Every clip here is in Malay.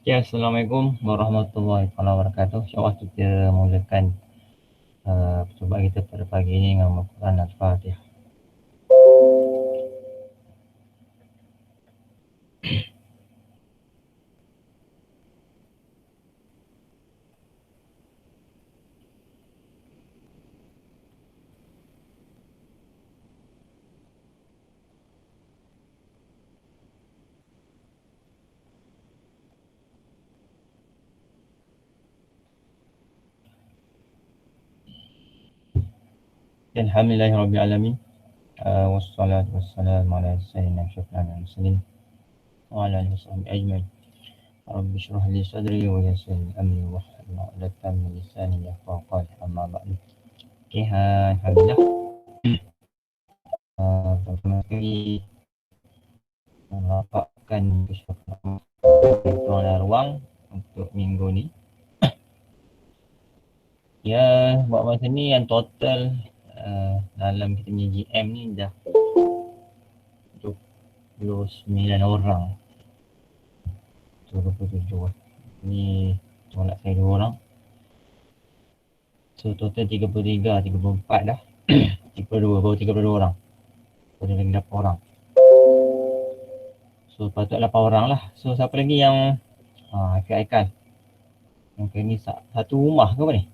Ya, Assalamualaikum warahmatullahi wabarakatuh. InsyaAllah kita mulakan percubaan kita pada pagi ini dengan Al-Quran Al-Fatihah. Alhamdulillahirrabbilalamin. Wassalatu wassalamu ala sayyidina syafa'il muslim wa ala alihi wasahbihi ajma'in. Rabbi syrah li sadri wa yassir li amri wa hlul 'uqdatam min lisani yafqahu qawli, amma ba'du. Okey, alhamdulillah. Pertama sekali merapatkan kesyukuran ruang untuk minggu ni. Ya, buat masa ni yang total dalam kita punya GM ni dah 29 orang. 27. Ni tolak saya 2 orang. So total 33, 34 dah. 32, baru 32 orang. Baru lagi 8 orang. So patut 8 orang lah. So siapa lagi yang Hafiz Aikal? Yang ni satu rumah ke apa ni?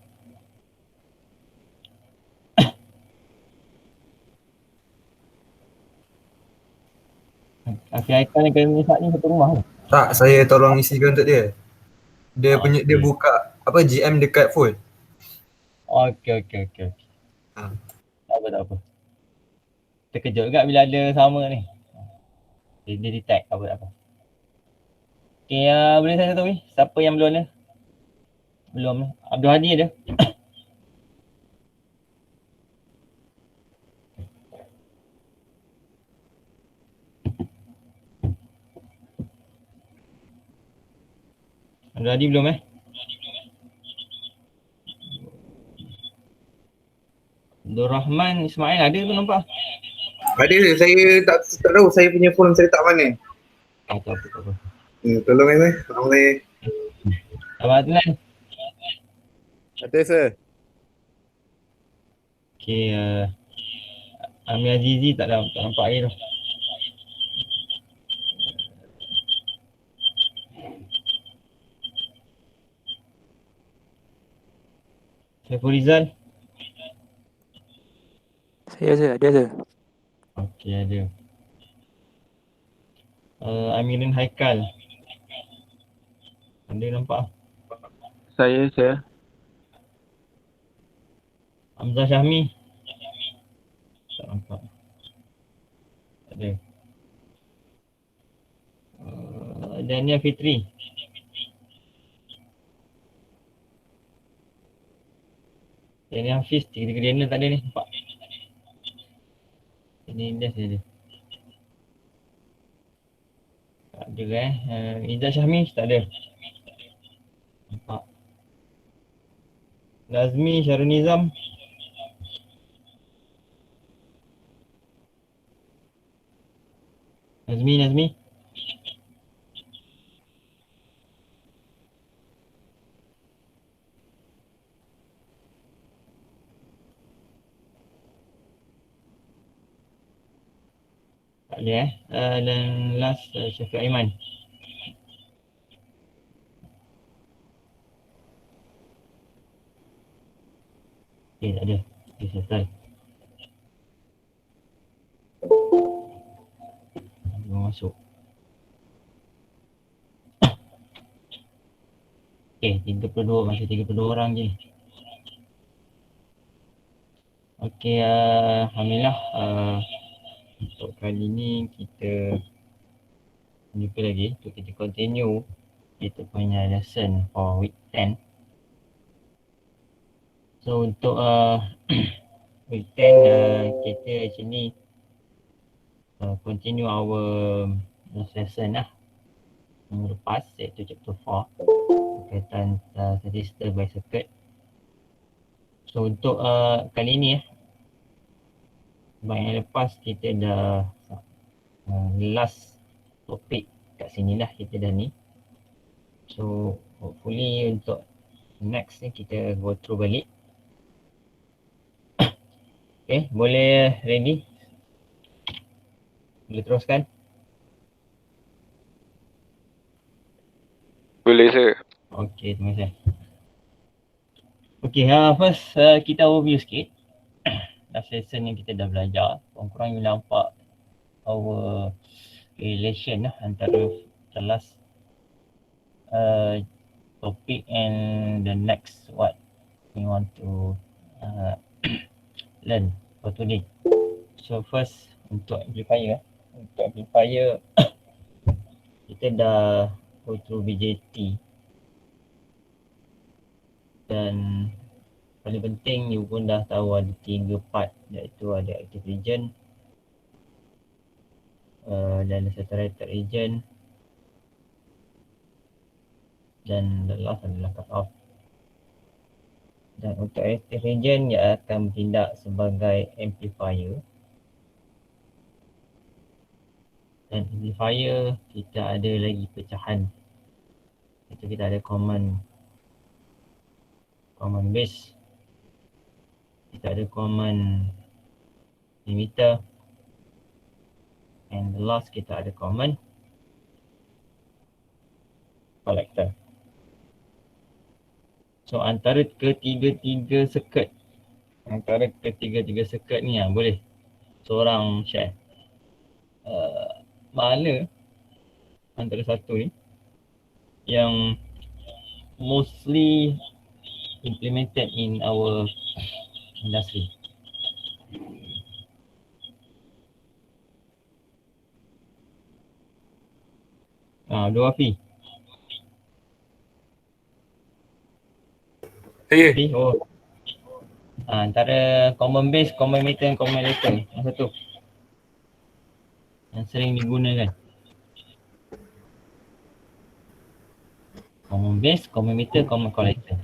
Hafiz Aikal yang kena saat ni satu rumah ke? Tak, saya tolong isikan untuk dia. Dia punya Okay. dia buka apa GM dekat phone. Okay. Tak apa. Terkejut juga bila ada sama ni. Dia detect apa. Okay, boleh saya tahu ni? Siapa yang belum ni? Belum ni. Abdul Hadi ada? Abdul Hadi belum Abdul Rahman Ismail ada tu nampak? Ada, saya tak tahu saya punya phone saya letak mana. Tak apa. Tolong tolong saya. Abang Adnan. Ada sir. Okay, Amir Azizi tak nampak lagi tu. Saiful Rizal. Ada sir. Okay, ada. Amirin Haikal. Ada nampak? Saya. Hamzah Syahmi. Tak nampak. Tak ada. Daniel Fitri. Daniel Hafiz. Tiga-tiga Daniel tak ada ni. Nampak? Ini dia saja. Tak ada Izzat Syahmi tak ada. Nampak. Nazmi Syarul Nizam. Nazmi. Tak ada dan last Syafiq Aiman. Okay, tak ada. Okay, selesai. Belum masuk. Okay, 32. Masih 32 orang je. Okay, alhamdulillah. Untuk kali ni kita jumpa lagi untuk kita continue kita punya lesson for week 10. So untuk week 10 kita actually continue our lesson lah yang lepas, iaitu chapter 4 berkaitan statistical by circuit. So untuk kali ni yang lepas kita dah last topik kat sini lah kita dah ni. So hopefully untuk next ni kita go through balik. Okay, boleh ready? Boleh teruskan? Boleh sir. Okay, terima kasih. Okay, first kita overview sikit. Last lesson yang kita dah belajar. Kurang-kurang you nampak our relation antara the last topic and the next what we want to learn for today. So first untuk amplifier. Untuk amplifier kita dah go through BJT dan paling penting you pun dah tahu ada 3 part, iaitu ada active region dan saturated region dan the last adalah cut off. Dan untuk active region ia akan bertindak sebagai amplifier. Dan amplifier kita ada lagi pecahan. Itu kita ada common base. Kita ada common limiter. And the last kita ada common collector. So antara ketiga-tiga circuit ni boleh seorang share mana antara satu ni yang mostly implemented in our industry. Abdul Wafi. Saya. Oh. Antara common base, common emitter dan common collector ni, yang satu yang sering digunakan. Common base, common emitter, common collector.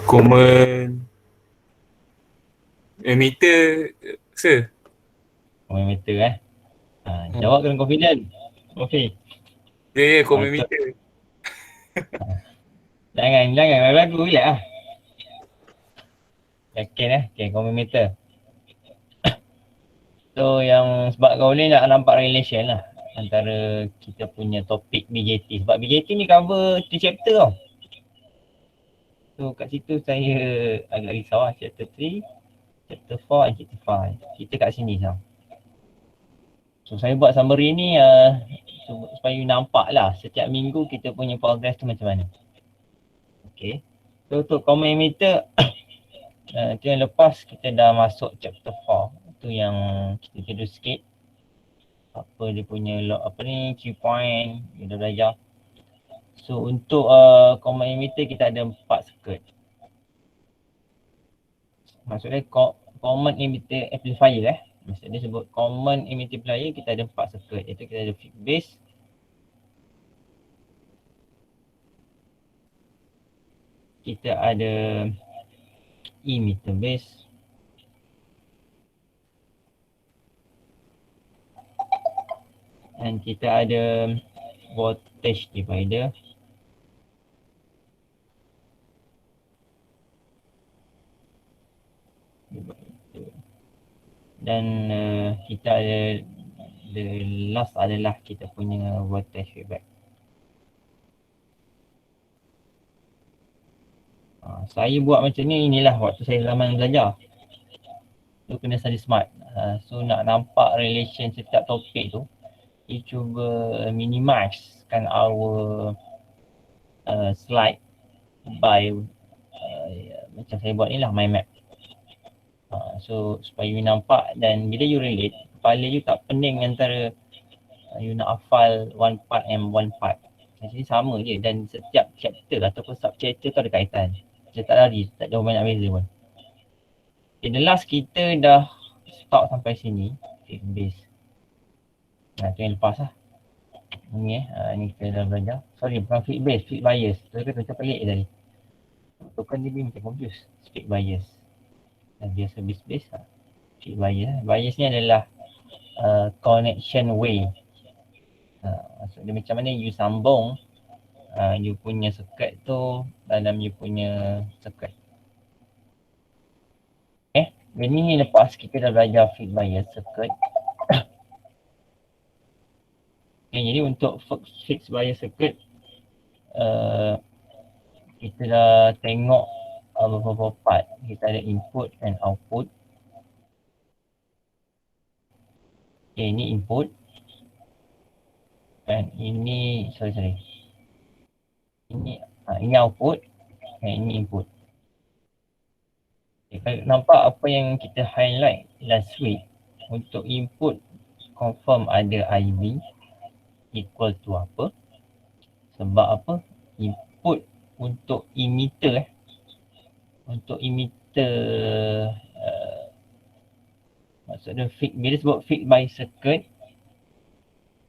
Common emitter, sir. Common emitter jawab dengan confident. Wafi. Ya, common emitter. Jangan ragu, relax lah. Yakin okay, common emitter. So yang sebab kau ni nak nampak relation lah antara kita punya topik BJT. Sebab BJT ni cover 3 chapter tau. So kat situ saya agak risau lah. Chapter 3, chapter 4 and chapter 5. Kita kat sini tau. So saya buat summary ni supaya you nampak lah setiap minggu kita punya progress tu macam mana. Okay. So untuk common emitter tu yang lepas kita dah masuk chapter 4. Tu yang kita tidur sikit. Apa dia punya key point kita dah belajar. So untuk common emitter kita ada 4 circuit. Maksudnya common emitter amplifier Maksudnya sebut common emitter amplifier kita ada 4 circuit. Iaitu kita ada feed base, kita ada emitter base, dan kita ada voltage divider, dan kita ada the last adalah kita punya voltage feedback. Saya buat macam ni, inilah waktu saya zaman belajar. Tu kena study smart. So nak nampak relation setiap topik tu, you cuba minimize kan our slide by macam saya buat ni lah, mind map. So supaya you nampak dan bila you relate, kepala you tak pening antara you nak hafal one part and one part. Actually sama je dan setiap chapter ataupun sub chapter tu ada kaitan. Dia tak lari, tak jauh banyak beza pun. Okay, the last kita dah stop sampai sini, feed base. Tu yang lepas lah. Ni ni kita dah belajar. Sorry, bukan feed base, feed bias. Tu kan macam pelik tadi. Tu kan dia macam confuse. Feed bias. Dan biasa base lah. Feed bias. Bias ni adalah connection way. Maksud dia macam mana you sambung you punya circuit tu dalam you punya circuit. Ini lepas kita dah belajar fixed bias circuit. Jadi untuk fixed bias circuit kita dah tengok beberapa part. Kita ada input and output. Ini input dan ini ini output dan ini input. Kalau nampak apa yang kita highlight last week, untuk input confirm ada IB equal to apa? Sebab apa? Input untuk emitter maksudnya bila sebut fixed bias circuit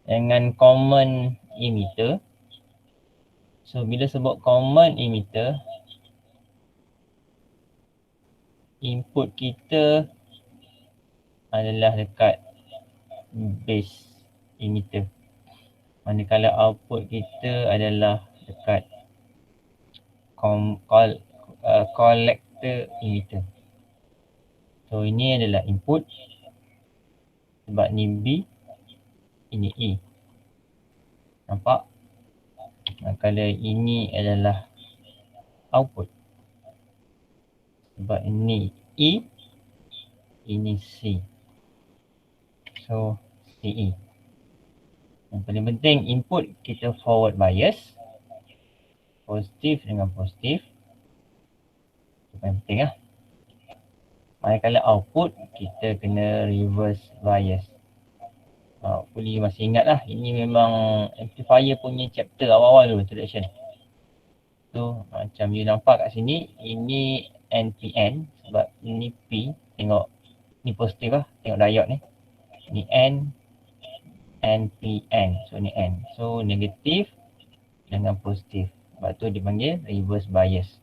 dengan common emitter. So bila sebut common emitter, input kita adalah dekat base emitter. Manakala output kita adalah dekat collector emitter. So ini adalah input. Sebab ni B, ini E. Nampak? Manakala ini adalah output. Sebab ini E, ini C. So CE. Yang paling penting input kita forward bias. Positif dengan positif. Itu paling penting lah. Manakala output kita kena reverse bias. Hopefully masih ingat lah. Ini memang amplifier punya chapter awal-awal dulu, introduction. So macam you nampak kat sini, ini NPN sebab ini P. Tengok ni positif lah, tengok diode ni. Ni N, NPN. So ni N. So negatif dengan positif. Sebab tu dipanggil reverse bias.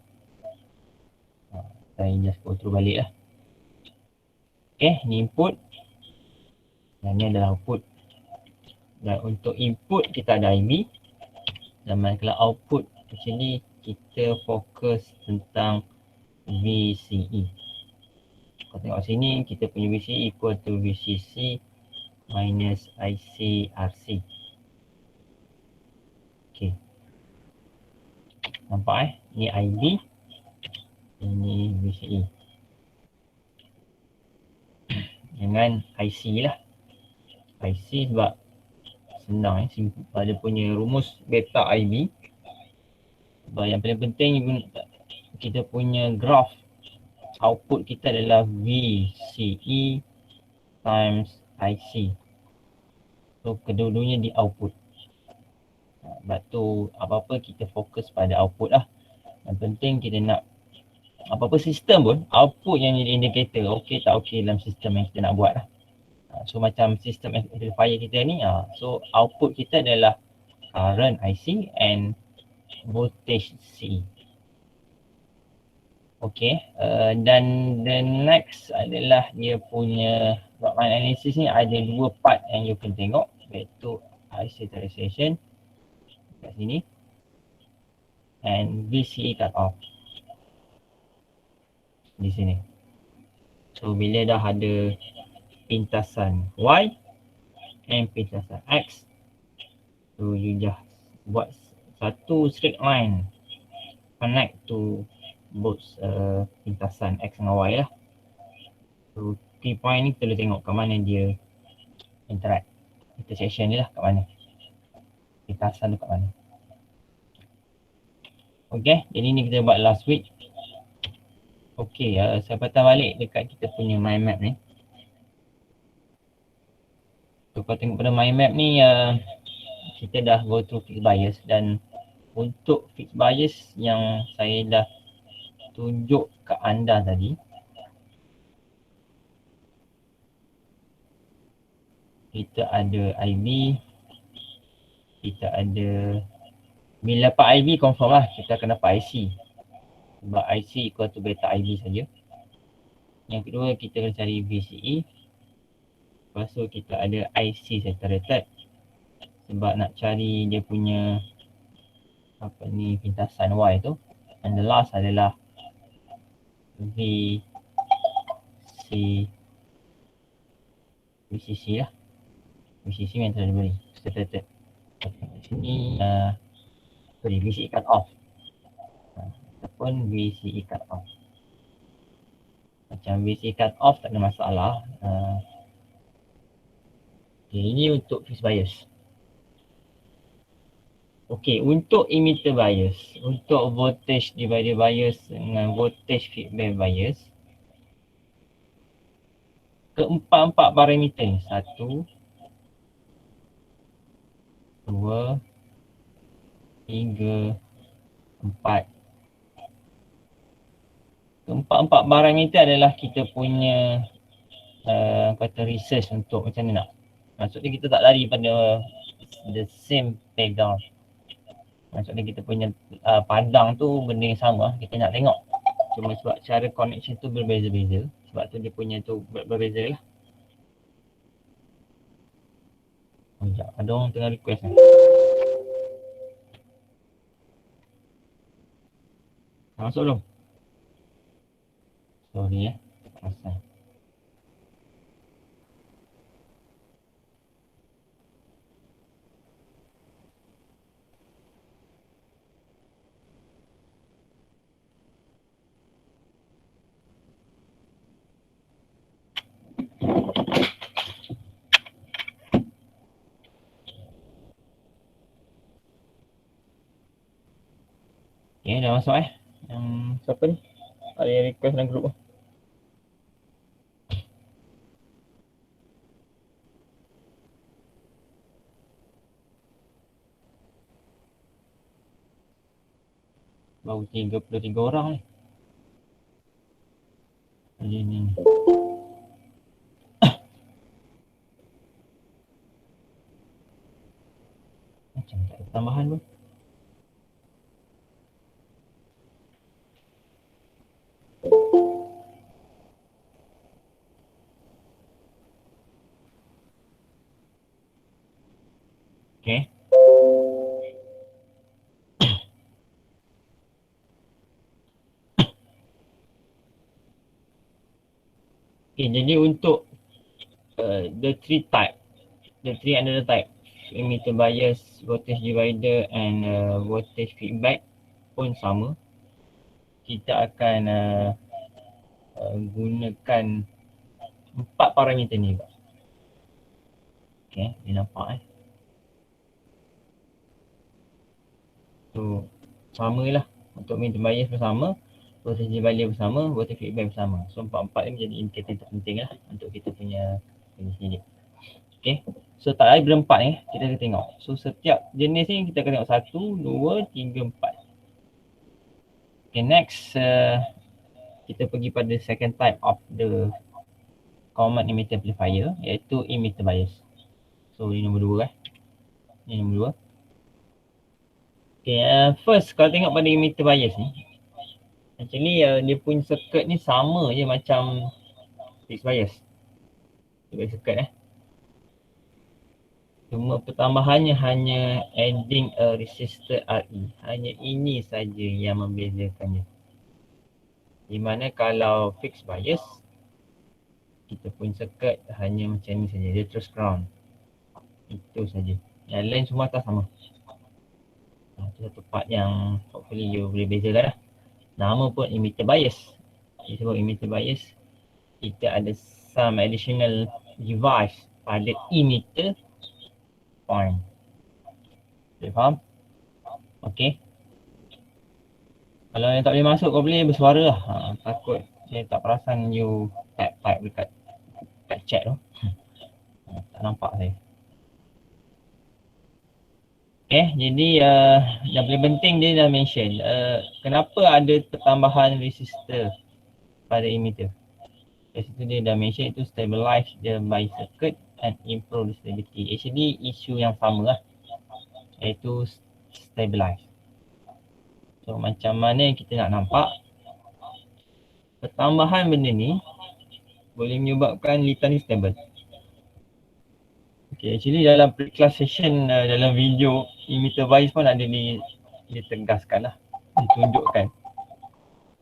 Saya just go through balik lah. Okay, ni input. Dan ni adalah output. Dan untuk input kita ada IB. Dan manakala output di sini kita fokus tentang VCE. Kalau tengok sini kita punya VCE equal to VCC minus ICRC. Okay. Nampak Ni IB. Ini VCE. Dengan IC lah. IC sebab senang dia punya rumus beta IB. Sebab yang paling penting kita punya graph output kita adalah VCE times IC. So kedua-duanya di output. Sebab tu apa-apa kita fokus pada output lah. Yang penting kita nak apa-apa sistem pun output yang jadi indikator okey tak okey dalam sistem yang kita nak buat lah. So macam sistem amplifier kita ni, so output kita adalah current IC and voltage CE. Okay, dan the next adalah dia punya Raman analysis ni ada dua part yang you kena tengok, iaitu IC characterization kat sini and VCE cut off di sini. So bila dah ada pintasan Y and pintasan X, so you just buat satu straight line connect to both pintasan X dengan Y lah. So key point ni kita boleh tengok kat mana dia interact, intersection ni lah kat mana, pintasan tu kat mana. Okay, jadi ni kita buat last week. Okay, saya patah balik dekat kita punya mind map ni. So kalau tengok pada mind map ni, kita dah go through fixed bias, dan untuk fixed bias yang saya dah tunjuk ke anda tadi, kita ada IB, kita ada, bila dapat IB confirm lah kita akan dapat IC. Sebab IC equal to beta IB saja. Yang kedua kita akan cari VCE. Lepas tu kita ada IC saturated. sebab nak cari dia punya apa ni pintasan Y tu. And the last adalah VCC lah. VCC yang telah diberi stated. Ini VCE cut off ataupun VCE cut off. Macam VCE cut off tak ada masalah. Okay, ini untuk fixed bias. Okay, untuk emitter bias, untuk voltage divider bias dengan voltage feedback bias, keempat-empat parameter ni, 1, 2, 3, 4. Keempat-empat parameter adalah kita punya kata research untuk macam mana nak. Maksudnya kita tak lari pada the same playground. Maksudnya kita punya padang tu benda yang sama, kita nak tengok. Cuma sebab cara connection tu berbeza-beza, sebab tu dia punya tu berbeza lah. Sekejap, ada orang tengah request ni. Masuk belum? Sorry pasal. Okay, dah masuk siapa ni? Ada yang request dalam grup tu. Baru 33 orang ni. Jadi ni. Macam tak ada tambahan pun. Okay. Okay, jadi untuk the three another type, emitter bias, voltage divider and voltage feedback pun sama. Kita akan gunakan 4 parameter ni. Okay, dia nampak So, samalah untuk emitter bias bersama, voltage divider bersama, voltage feedback bersama. So, 4-4 ni menjadi indikator terpenting lah untuk kita punya jenis ni. Okay, so tak ada berempat ni, kita akan tengok. So, setiap jenis ni kita akan tengok 1, 2, 3, 4. Okay, next kita pergi pada second type of the common emitter amplifier, iaitu emitter bias. So, ini nombor 2 Ini nombor 2. Okay, first kalau tengok pada emitter bias ni, actually dia punya circuit ni sama je macam fixed bias. Dia circuit Cuma pertambahannya hanya adding a resistor RE. Hanya ini saja yang membezakannya. Di mana kalau fixed bias, kita pun circuit hanya macam ni saja. Dia terus ground. Itu saja. Yang lain semua atas sama. Itu satu part yang hopefully you boleh bezakan lah. Nama pun emitter bias. Disebut emitter bias, kita ada some additional device pada emitter point. Boleh faham? Okay. Kalau yang tak boleh masuk, kau boleh bersuara lah. Takut saya tak perasan you type dekat chat tu. Tak nampak saya. Okay, jadi yang paling penting dia dah mention kenapa ada pertambahan resistor pada emitter. Dari situ dia dah mention itu stabilize the by circuit and improve the stability. Actually isu yang sama lah, iaitu stabilize. So macam mana kita nak nampak pertambahan benda ni boleh menyebabkan litar ni stable. Okay, actually dalam pre-class session dalam video emitter bias pun ada ditegaskan lah, ditunjukkan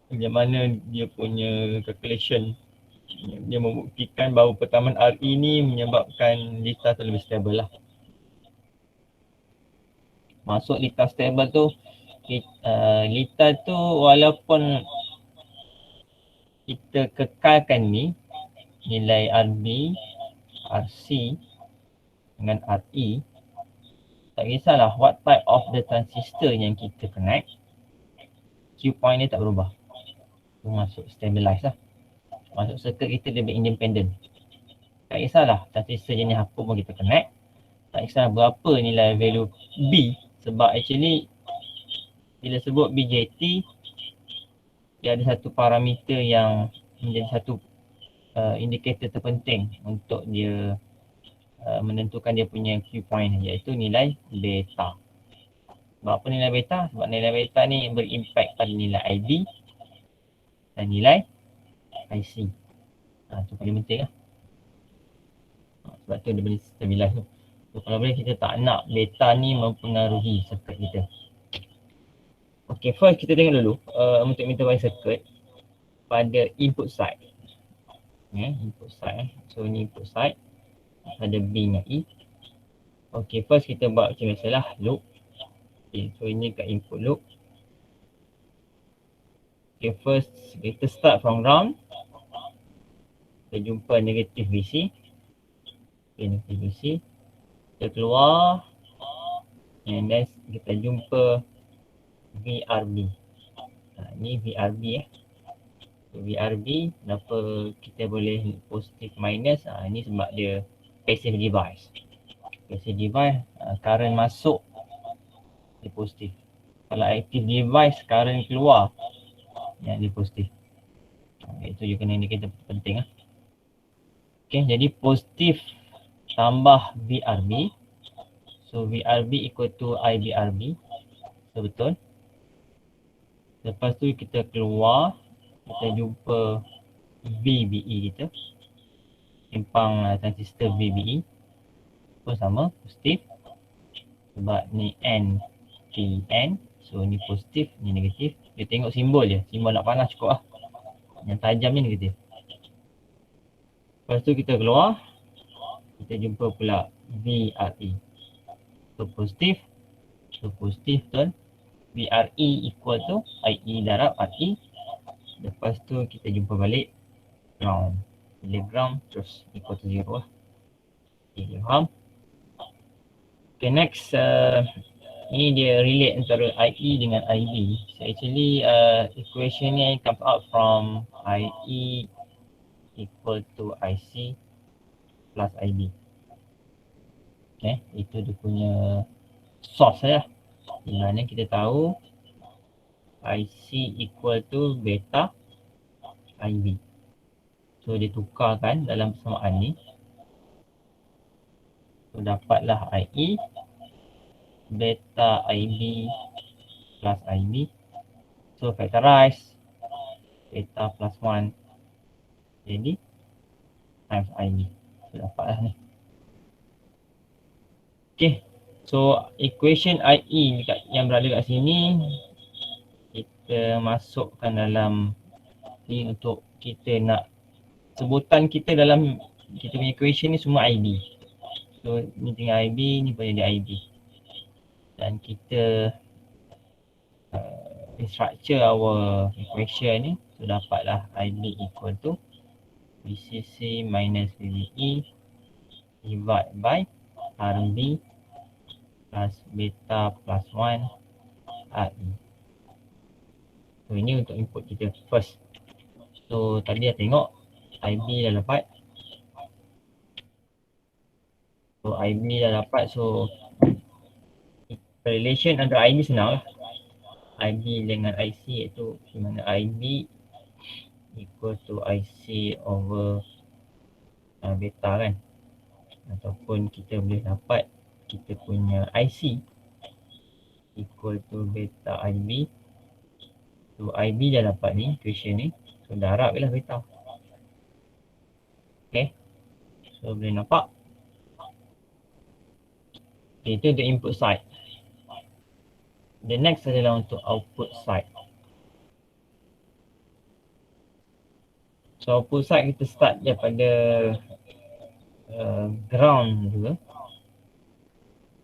macam mana dia punya calculation. Dia membuktikan bahawa pertamaan RE ni menyebabkan lita tu lebih stable lah. Masuk lita stable tu, lita tu walaupun kita kekalkan ni nilai RB, RC dengan RE, tak kisahlah what type of the transistor yang kita connect, Q point dia tak berubah. Tu masuk stabilize lah. Masuk circuit kita lebih independent. Tak kisahlah transistor jenis apa pun kita connect, tak kisahlah berapa nilai value B, sebab actually bila sebut BJT dia ada satu parameter yang menjadi satu indikator terpenting untuk dia menentukan dia punya Q point, iaitu nilai beta. Sebab apa nilai beta? Sebab nilai beta ni berimpact pada nilai IB dan nilai IC. Itu paling penting lah. Sebab tu dia boleh stabilize tu. So, kalau boleh kita tak nak beta ni mempengaruhi circuit kita. Okay, first kita tengok dulu untuk emitter bias circuit pada input side. Input side. So ni input side. Ada B dengan E. Okay, first kita buat macam biasalah loop. Okay, so ini kat input loop. Okay, first kita start from ground. Kita jumpa negatif VC. Okay, negatif VC. Kita keluar. And then kita jumpa VRB. Ni VRB So, VRB, kenapa kita boleh positif minus? Ni sebab dia passive device. Passive device, current masuk dia positif. Kalau active device, current keluar yang dia positif. Itu juga kena indikator penting lah. Okay, jadi positif tambah VRB. So VRB equal to IBRB. So betul. Lepas tu kita keluar, kita jumpa VBE kita. Simpang transistor VBE. Pun sama, positif. Sebab ni N, P, N. So ni positif, ni negatif. Dia tengok simbol je. Simbol nak panas cukup lah. Yang tajam ni negatif. Lepas tu kita keluar. Kita jumpa pula VRE. So positif. So positif betul. VRE equal to IE darab RE. Lepas tu kita jumpa balik ground. Bila ground terus equal to 0 lah. Okay, faham? Okay, next. Ini dia relate antara IE dengan IB. So actually equation ni comes out from IE equal to IC plus IB. Okay, itu dia punya source lah. Di mana kita tahu IC equal to beta IB. So dia tukarkan dalam persamaan ni. So dapatlah IE beta IB plus IB. So factorize beta plus 1 jadi times IB. So dapatlah ni. Okay. So equation IE yang berada kat sini kita masukkan dalam ni untuk kita nak sebutan kita dalam kita punya equation ni semua IB. So ni tinggal IB, ni pun jadi IB. Dan kita structure our equation ni. So dapatlah IB equal to VCC minus VBE divide by RB plus beta plus 1 RE. So ini untuk input kita first. So tadi dah tengok IB dah dapat. So IB dah dapat. So relation antara IB senang lah. IB dengan IC iaitu di mana IB equal to IC over beta kan. Ataupun kita boleh dapat kita punya IC equal to beta IB. So IB dah dapat ni, equation ni. So dah harap je lah beta. Okay. So boleh nampak Okay, itu untuk input side. The next adalah untuk output side. So output side kita start daripada ground juga.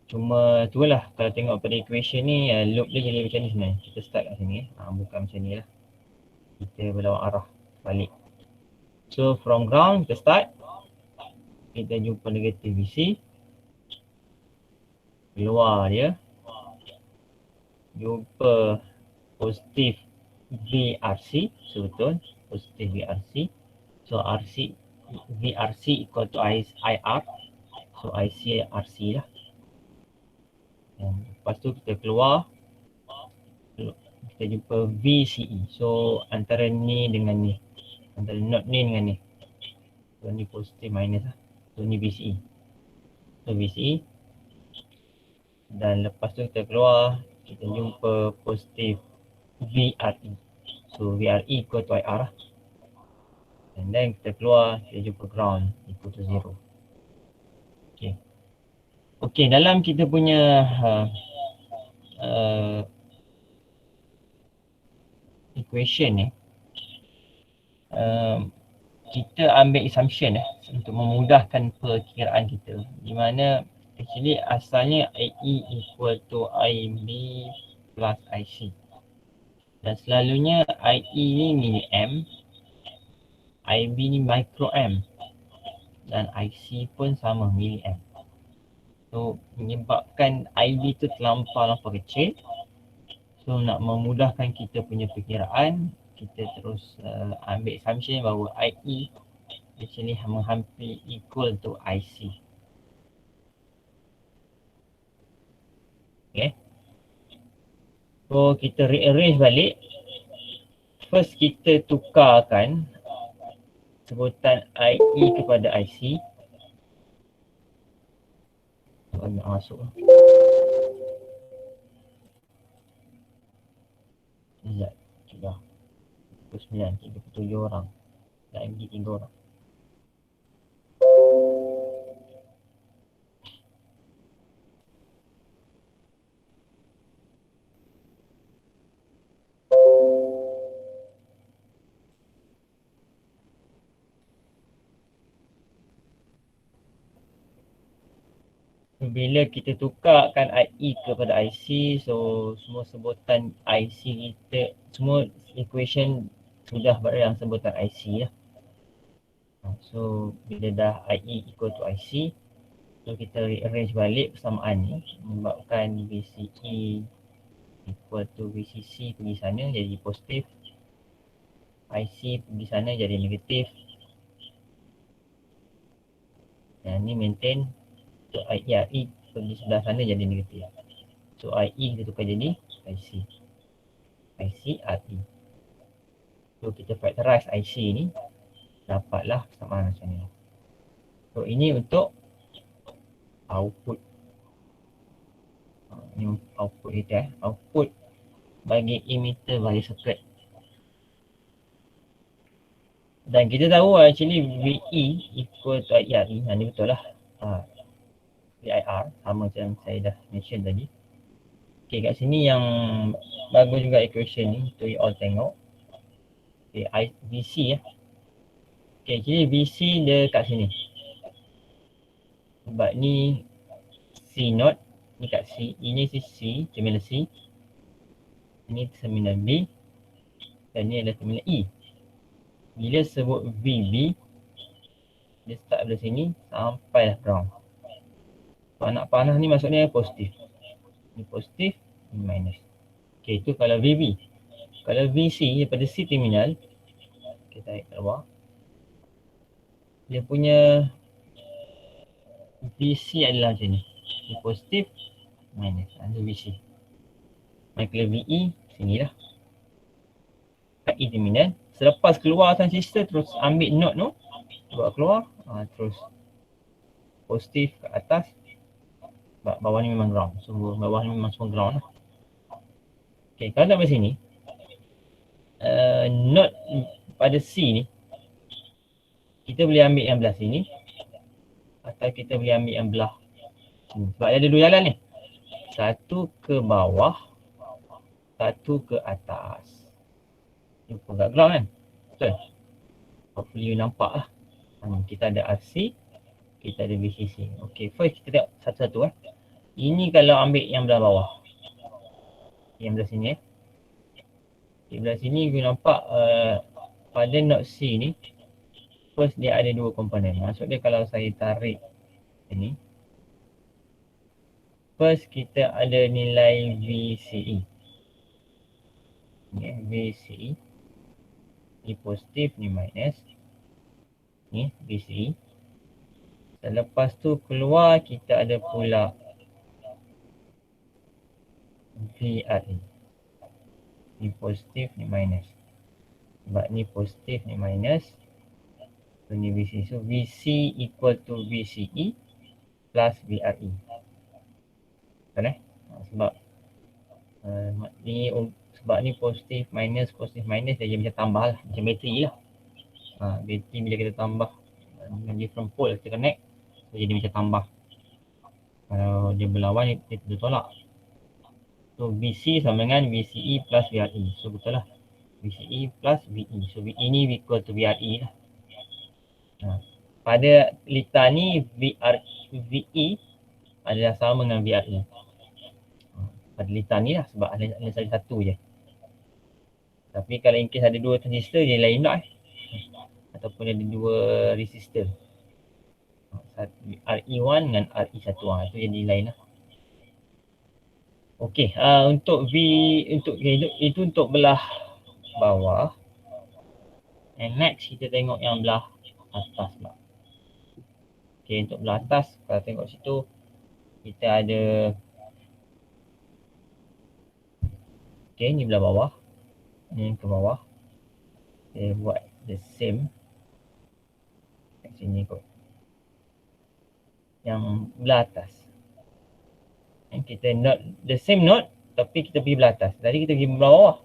Cuma tu lah, kalau tengok pada equation ni loop dia jadi macam ni sebenarnya. Kita start kat sini bukan macam ni lah. Kita berlawan arah balik. So from ground kita start. Kita jumpa negatif VC. Keluar dia. Jumpa positif VRC. So betul, positif VRC. So VRC equal to IR. So IC RC lah. Lepas tu kita keluar. Kita jumpa VCE. So antara ni dengan ni. Antara node ni dengan ni. So ni positif minus lah. So ni VCE. So VCE. Dan lepas tu kita keluar. Kita jumpa positif VRE. So VRE equal to IR lah. And then kita keluar, kita jumpa ground equal to 0. Okay. Okay, dalam kita punya equation ni, kita ambil assumption untuk memudahkan perkiraan kita, di mana actually asalnya IE equal to IB plus IC. Dan selalunya IE ni milliamp, IB ni microamp, dan IC pun sama milliamp. So menyebabkan IB tu terlampau kecil. So nak memudahkan kita punya perkiraan, kita terus ambil assumption bahawa IE actually hampir equal to IC. Okay. So kita rearrange balik. First kita tukarkan sebutan IE kepada IC. Banyak masuk. Sekejap. Sudah. 29, 37 orang. Dan MD 3 orang. Bila kita tukarkan IE kepada IC, so semua sebutan IC kita, semua equation sudah berada dalam sebutan IC lah. So bila dah IE equal to IC, so kita rearrange balik persamaan ni, menyebabkan VCE equal to VCC pergi sana jadi positif, IC pergi sana jadi negatif, dan ni maintain. So IE pergi sebelah sana jadi negatif. So IE kita tukar jadi IC. IC RE. So kita factorize IC ni, dapatlah persamaan macam ni. So ini untuk output. Ini output kita output bagi emitter bagi circuit. Dan kita tahu actually VE equal to IRE. Ini betul lah. VIR sama macam saya dah mention tadi. Okay, kat sini yang bagus juga equation ni untuk you all tengok. Okay, VC ya. Okay, jadi VC dia kat sini. Sebab ni C node, ni kat C, ini C, terminal C. Ini terminal B. Dan ni adalah terminal E. Bila sebut VB, dia start dari sini sampai lah ground. Anak panah ni maksudnya positif. Ni positif, ni minus. Okay, itu kalau VB. Kalau VC daripada C terminal, kita tarik keluar. Dia punya VC adalah macam ni. Ni positif, minus. Itu VC. Kalau VE, sinilah. Kat E terminal. Selepas keluar transistor, terus ambil node tu. Buat keluar, terus positif ke atas. Bawah ni memang ground. So bawah ni memang semua ground lah. Okay, kalau sampai sini, node pada C ni, kita boleh ambil yang belah sini atau kita boleh ambil yang belah Sebab dia ada dua jalan ni. Satu ke bawah, satu ke atas. Jumpa kat ground kan? Betul? Hopefully you nampak lah. Kita ada RC, kita ada VCC. Okay, first kita tengok satu-satu Ini kalau ambil yang belah bawah. Yang belah sini Di belah sini you nampak pada node C ni, first dia ada dua komponen. Maksud dia kalau saya tarik ini, first kita ada nilai VCE. VCE. Ni positif, ni minus. Ni VCE. Selepas tu keluar kita ada pula VRE. Ni positif, ni minus. Sebab ni positif, ni minus. So ni VC. So VC equal to VCE plus VRE. Betul sebab sebab ni positif minus dia jadi macam tambah lah. Macam bateri lah. Bateri bila kita tambah dengan different pole kita connect, so jadi macam tambah. Kalau dia berlawan dia tolak. So VC sama dengan VCE plus VRE. So betul lah. VCE plus VE. So VE ni equal to VRE lah. Pada litar ni VE adalah sama dengan VRE. Pada litar ni lah sebab ada saja satu je. Tapi kalau in case ada dua transistor dia lain pula ataupun ada dua resistor. RE1 dengan RE1 itu jadi lain lah. Okey, untuk itu untuk belah bawah. And next kita tengok yang belah atas pula. Okey, untuk belah atas kalau tengok situ kita ada ni belah bawah. Ni ke bawah. Kita buat the same. Kat sini kot. Yang belah atas. And kita note the same note tapi kita pergi belah atas. Tadi kita pergi belah bawah.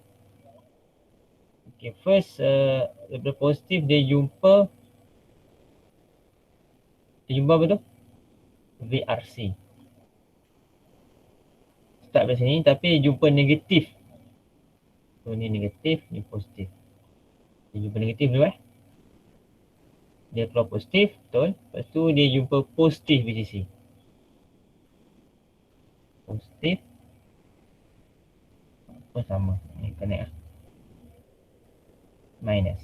Okay, first daripada positif dia jumpa apa tu? VRC. Start dari sini tapi jumpa negatif. So ni negatif, ni positif. Dia jumpa negatif dulu Dia keluar positif, betul. Lepas tu dia jumpa positif VCC. Positif. Pun sama. Ni connect minus.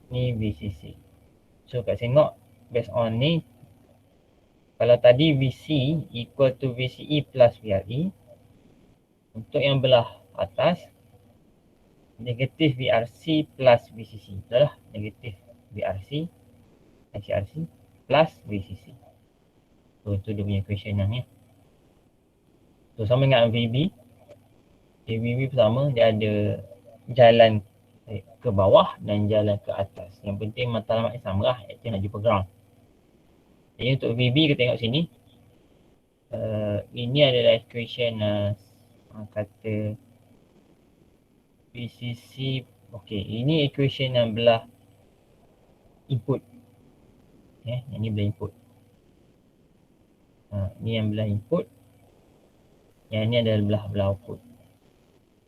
Ni VCC. So kat tengok based on ni, kalau tadi VC equal to VCE plus VRE, untuk yang belah atas negatif VRC plus VCC. Betul lah, negatif VRC HRC plus VCC. So tu dia punya equation yang ni. So sama dengan VB. VB sama, dia ada jalan ke bawah dan jalan ke atas. Yang penting matlamatnya sama lah, iaitu nak jumpa ground. Jadi untuk VB kita tengok sini. Ini adalah equation kata VCC. Okey, ini equation yang belah input. Yang ni belah input. Ni yang belah input. Yang ni adalah belah output.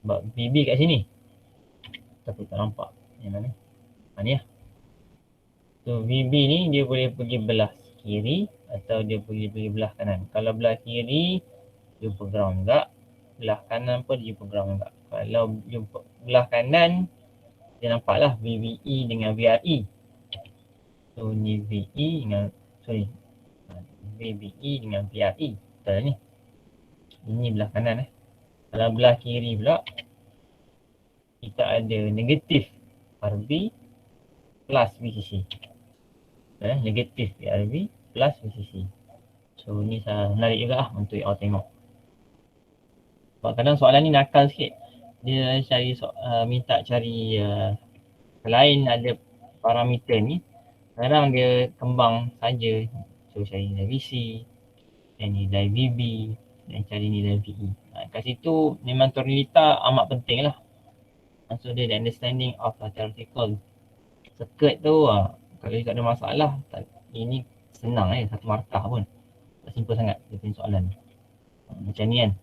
Sebab VB kat sini. Tapi tak nampak. Yang mana? Ni lah. So VB ni dia boleh pergi belah kiri atau dia boleh pergi belah kanan. Kalau belah kiri jumpa ground enggak. Belah kanan pun jumpa ground enggak. Kalau jumpa belah kanan, dia nampaklah VBE dengan VRE. So ni VE dengan, VBE dengan VRE. Betul ni. Ini belah kanan Kalau belah kiri pula, kita ada negatif RB plus VCC. Negatif RB plus VCC. So ni saya menarik juga untuk awak tengok. Sebab kadang soalan ni nakal sikit. Dia cari minta cari selain ada parameter ni, kadang dia kembang saja. So cari nilai VC, dan nilai VB, dan cari nilai VE. Kat situ memang teorilita amat penting lah. Maksud dia the understanding of theoretical circuit tu, kalau tak ada masalah, ini senang satu markah pun. Tak simple sangat dia punya soalan. Macam ni kan.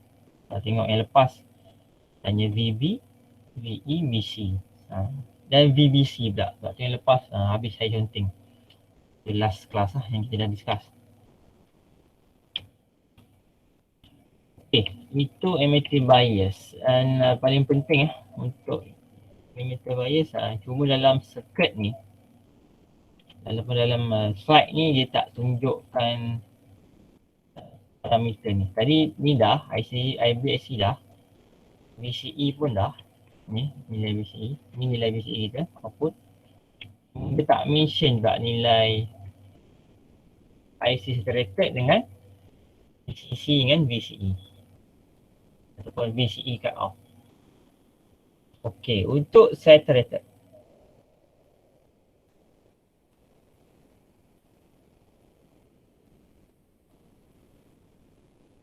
Kalau tengok yang lepas, tanya VB, VE, VC. Dan VBC pula. Sebab tu yang lepas habis saya counting. The last class lah yang kita dah discuss. Okay, itu emitter bias. Dan paling penting untuk emitter bias, cuma dalam circuit ni, dalam slide ni dia tak tunjukkan parameter ni. Tadi ni dah, IBSC dah, VCE pun dah. Ni nilai VCE, ni nilai VCE kita, output. Dia tak mention tak nilai IC saturated dengan VCC dengan VCE. Ataupun VCE cut off. Okey, untuk saturated.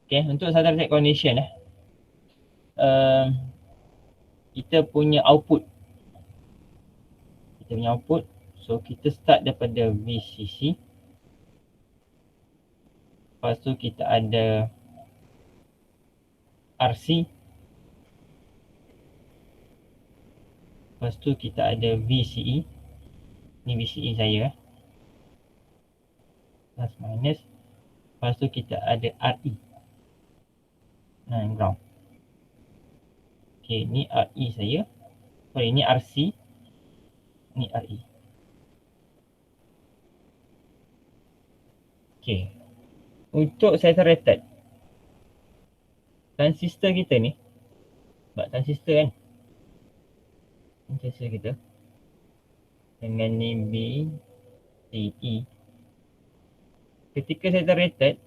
Okey, untuk saturated condition kita punya output. So kita start daripada VCC. Lepas tu kita ada RC. Lepas tu kita ada VCE. Ni VCE saya. Plus minus. Lepas tu kita ada RE. Ground. Okay, ni RE saya. Sorry, ni RC. Ni RE. Okay. Untuk saturated, transistor kita ni, sebab transistor kan, transistor kita dengan ni B, C, E. Ketika saturated,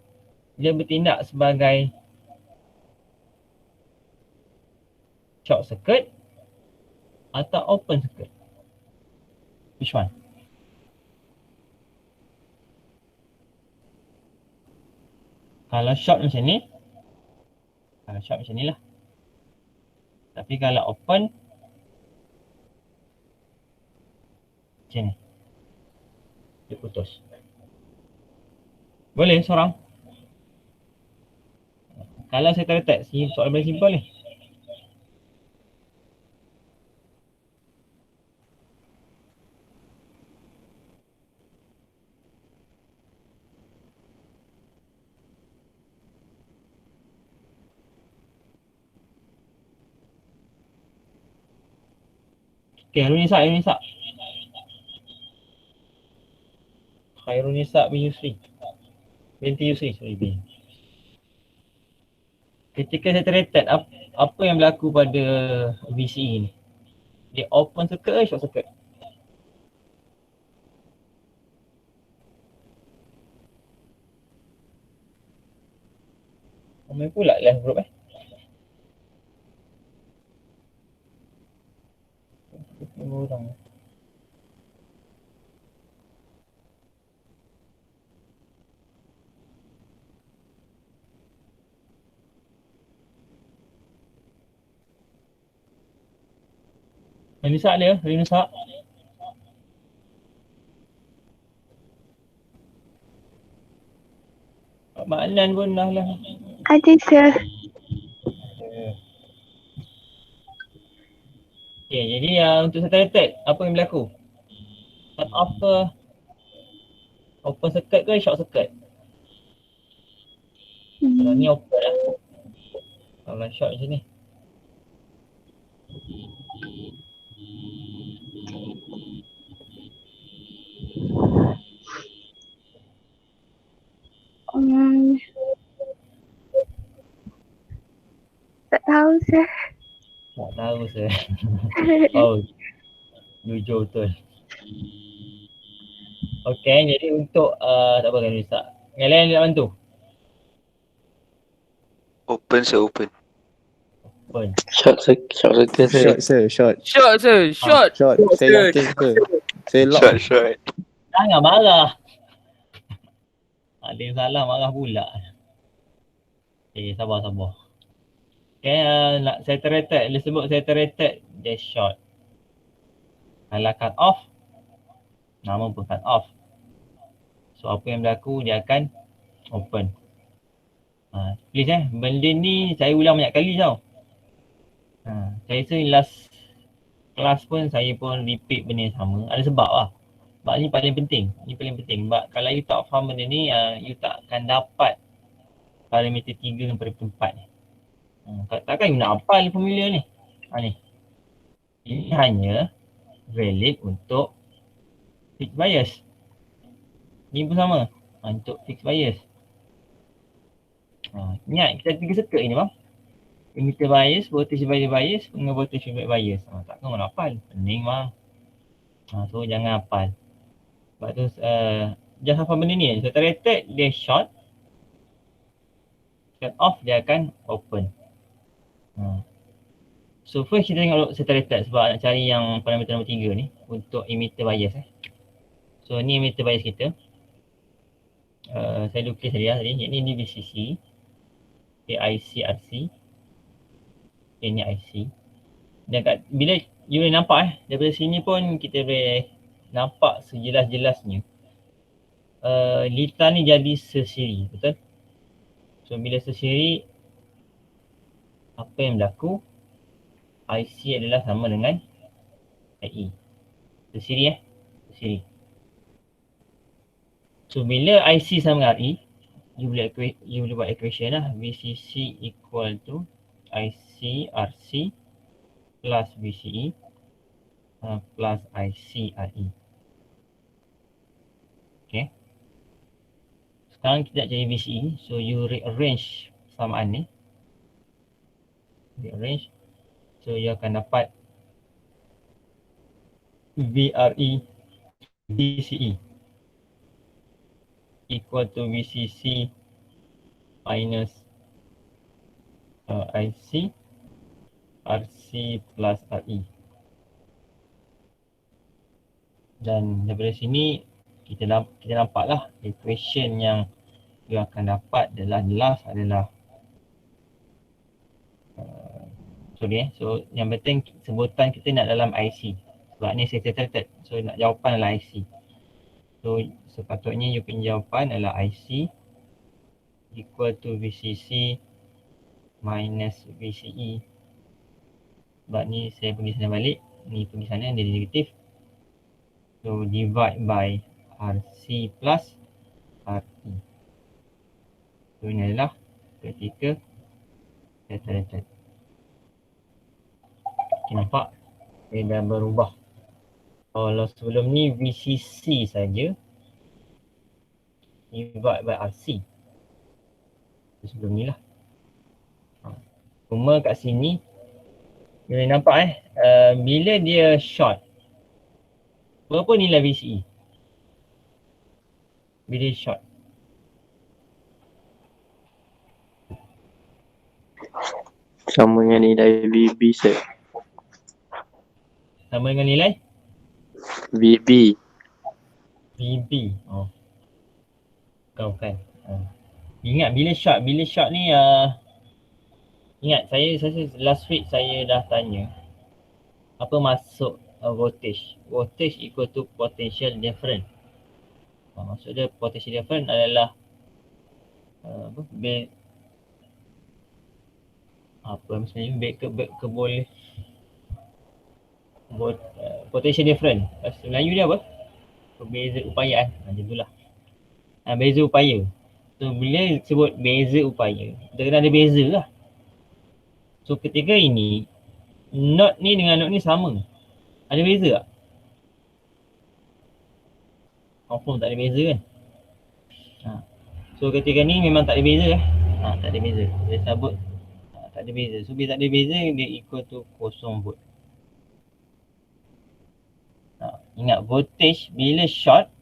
dia bertindak sebagai short circuit atau open circuit. Which one? Kalau short macam ni, lah. Tapi kalau open, macam ni. Dia putus. Boleh seorang? Kalau saya terletak, soalan paling simple ni. Okay, Khairunisa bin Yusri. Binti Yusri, sorry bin. Ketika saturated, apa yang berlaku pada VCE ni? Dia open circuit ke short circuit? Ramai pula live group orang. Rinisa ada? Rinisa? Mak Anan pun dah lah. Ada sir. Okay, jadi untuk saturated, apa yang berlaku? Cut off ke? Open circuit ke short circuit? Kalau ni open lah. Kalau short macam ni. Tak tahu sir. Tak tahu saya. Oh, jujur betul. Okay, jadi untuk tak apa kan Rinisa. Yang lain nak bantu? Open sir, open. Open. Short circuit sir. Short sir, short. Short. Saya yakin sir. Saya lock. Short. Jangan marah. Ada yang salah marah pula. Okay, sabar. Okay, nak saturated. Dia sebut saturated, dia short. Kalau cut off, nama pun cut off. So apa yang berlaku, dia akan open. Please benda ni saya ulang banyak kali tau. Saya rasa last kelas pun saya pun repeat benda yang sama. Ada sebab lah. Sebab ni paling penting. Sebab kalau you tak faham benda ni, you tak akan dapat parameter 3 dan parameter 4 ni. Takkan you nak hafal formula ni. Ni. Ini hanya valid untuk fixed bias. Ni pun sama. Untuk fixed bias. Ingat kita ada 3 circuit ni bang. Emitter bias, voltage divider bias dengan voltage feedback bias. Takkan kau nak hafal. Pening bang. So jangan hafal. Sebab tu just hafal benda ni. Saturated dia short. Shut off dia akan open. So first kita tengok saturated sebab nak cari yang parameter nombor 3 ni untuk emitter bias. So ni emitter bias kita. Saya lukis tadi. Yang ni VCC. IC, RC. Ini IC. Dan bila you boleh nampak daripada sini pun kita boleh nampak sejelas-jelasnya. Litar ni jadi sesiri, betul? So bila sesiri, apa yang berlaku? IC adalah sama dengan IE. Sesiri sesiri. So bila IC sama dengan RE, you boleh buat equation lah. VCC equal to IC RC plus VCE plus IC RE. Okay. Sekarang kita nak cari VCE. So you rearrange persamaan ni. Rearrange. So you akan dapat VRE VCE equal to VCC minus IC RC plus RE. Dan daripada sini kita nampaklah equation yang you akan dapat adalah so yang penting sebutan kita nak dalam IC sebab ni saturated. So nak jawapan adalah IC. So sepatutnya you punya jawapan adalah IC equal to VCC minus VCE. Sebab ni saya pergi sana balik, ni pergi sana dia negatif. So divide by RC plus RE. So ini adalah ketika saturated. Okay, nampak? Dia dah berubah. Kalau sebelum ni VCC saja divide by RC. Sebelum ni lah. Cuma kat sini boleh nampak bila dia short, berapa nilai VCE? Bila dia short. Sama dengan nilai VB set. Sama dengan nilai? VB. VB. Bukan. Ingat bila short ni ingat saya last week saya dah tanya apa maksud voltage. Voltage equal to potential difference. Maksud dia potential difference adalah potential difference. Bahasa Melayu dia apa? Beza upaya macam itulah. Beza upaya. So bila sebut beza upaya, dia kena ada beza lah. So ketika ini node ni dengan node ni sama. Ada beza tak? Confirm tak ada beza kan? So ketika ni memang tak ada beza tak ada beza. Dia sebut tak ada beza. So bila tak ada beza dia equal to 0 volt. Ingat voltage bila short,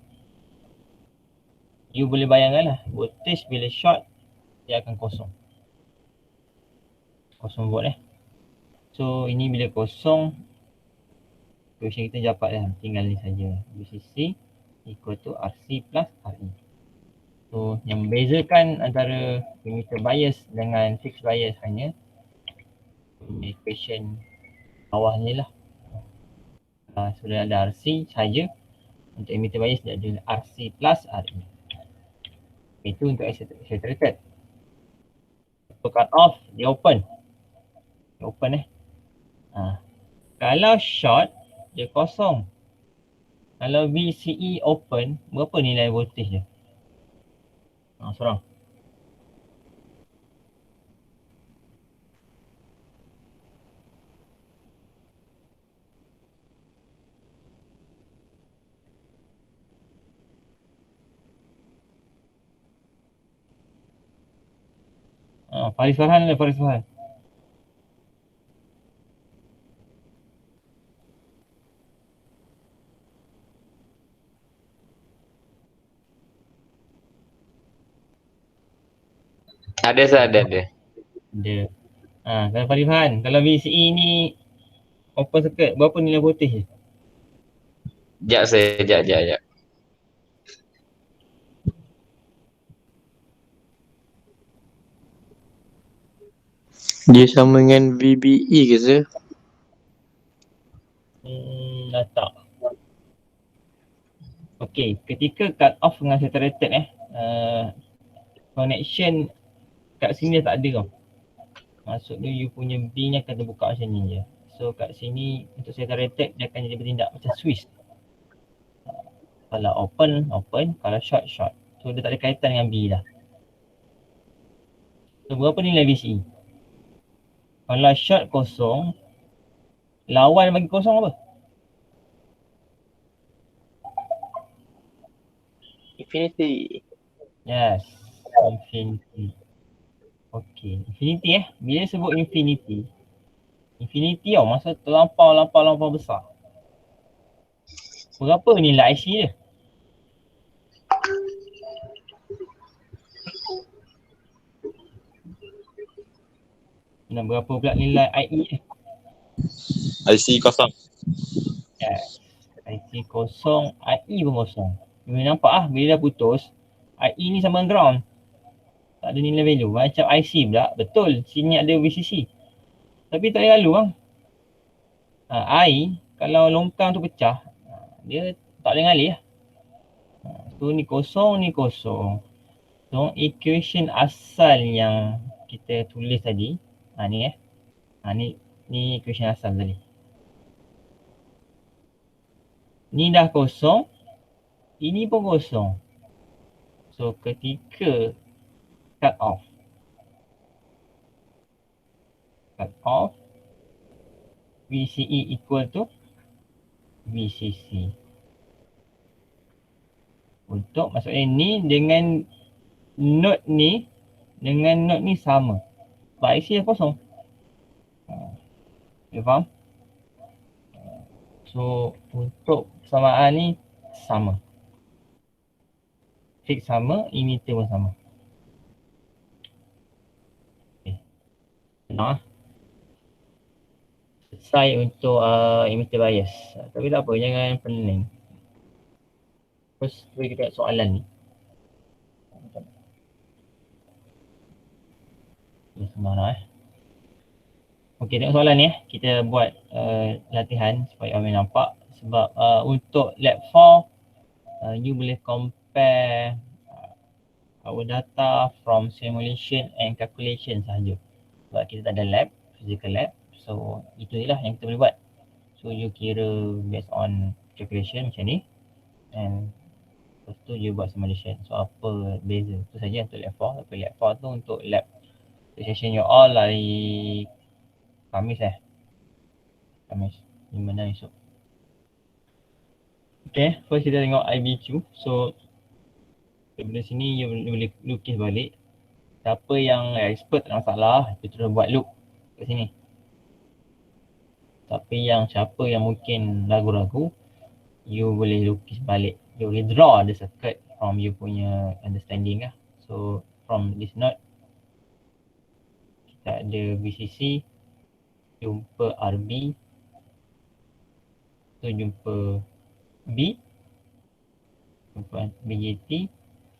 you boleh bayangkan lah, voltage bila short dia akan kosong. 0 volt So ini bila kosong, equation kita dapat dah, tinggal ni saja. VCC equal to RC plus RE. So yang membezakan antara emitter bias dengan fixed bias hanya equation bawah ni lah. Sudah ada RC saja. Untuk emitter bias dia ada RC plus RE. Itu untuk saturated. So cut off, dia open. Dia open Kalau short, dia kosong. Kalau VCE open, berapa nilai voltage dia? Seorang. Faris Farhan lah, Faris Farhan. Ada saya ada. Dia. Kalau Faris Farhan, kalau VCE ni open circuit, berapa nilai voltage dia? Sekejap. Dia sama dengan VBE ke sir? Tak. Okey, ketika cut off dengan saturated connection kat sini dah tak ada tau. Maksudnya you punya B ni akan terbuka macam ni je. So kat sini untuk saturated dia akan jadi bertindak macam switch. Kalau open, kalau short. So dia tak ada kaitan dengan B dah. So berapa nilai VCE? Kalau short kosong, lawan bagi kosong apa? Infinity. Yes, infinity. Okey, infinity bila sebut infinity masa terlampau besar. Berapa nilai IC dia? Dan berapa pula nilai IE dia? IC kosong. Yes, IC kosong, IE pun kosong. Boleh nampak bila dah putus, IE ni sama ground. Tak ada nilai value. Macam IC pula, betul sini ada VCC. Tapi tak boleh lalu I, kalau longkang tu pecah, dia tak boleh ngalih lah. So ni kosong. So equation asal yang kita tulis tadi, ni equation asal tadi. Ni dah kosong, ini pun kosong. So ketika cut off, VCE equal to VCC. Untuk maksudnya ni dengan node ni sama. Sebab IC dah kosong. You faham? So untuk persamaan ni sama. Fix sama, emitter pun sama. Senang selesai untuk emitter bias. Tapi tak apa, jangan pening. Terus kita tengok soalan ni. Sebenarnya Okey, tengok soalan ni kita buat latihan supaya awak nampak. Sebab untuk lab 4 you boleh compare our data from simulation and calculation sahaja. Sebab kita tak ada lab, physical lab. So itu je lah yang kita boleh buat. So you kira based on calculation macam ni, and lepas tu you buat simulation. So apa beza? Itu saja untuk lab 4. Tapi lab 4 tu untuk lab session you all hari Khamis Khamis 5 esok. Okay, first kita tengok IBQ. So daripada sini you boleh lukis balik. Siapa yang expert tak ada masalah, kita terus buat loop kat sini. Tapi siapa yang mungkin ragu-ragu, you boleh lukis balik. You boleh draw the circuit from you punya understanding lah. So from this node, kita ada VCC, jumpa RB, tu jumpa B, jumpa BJT,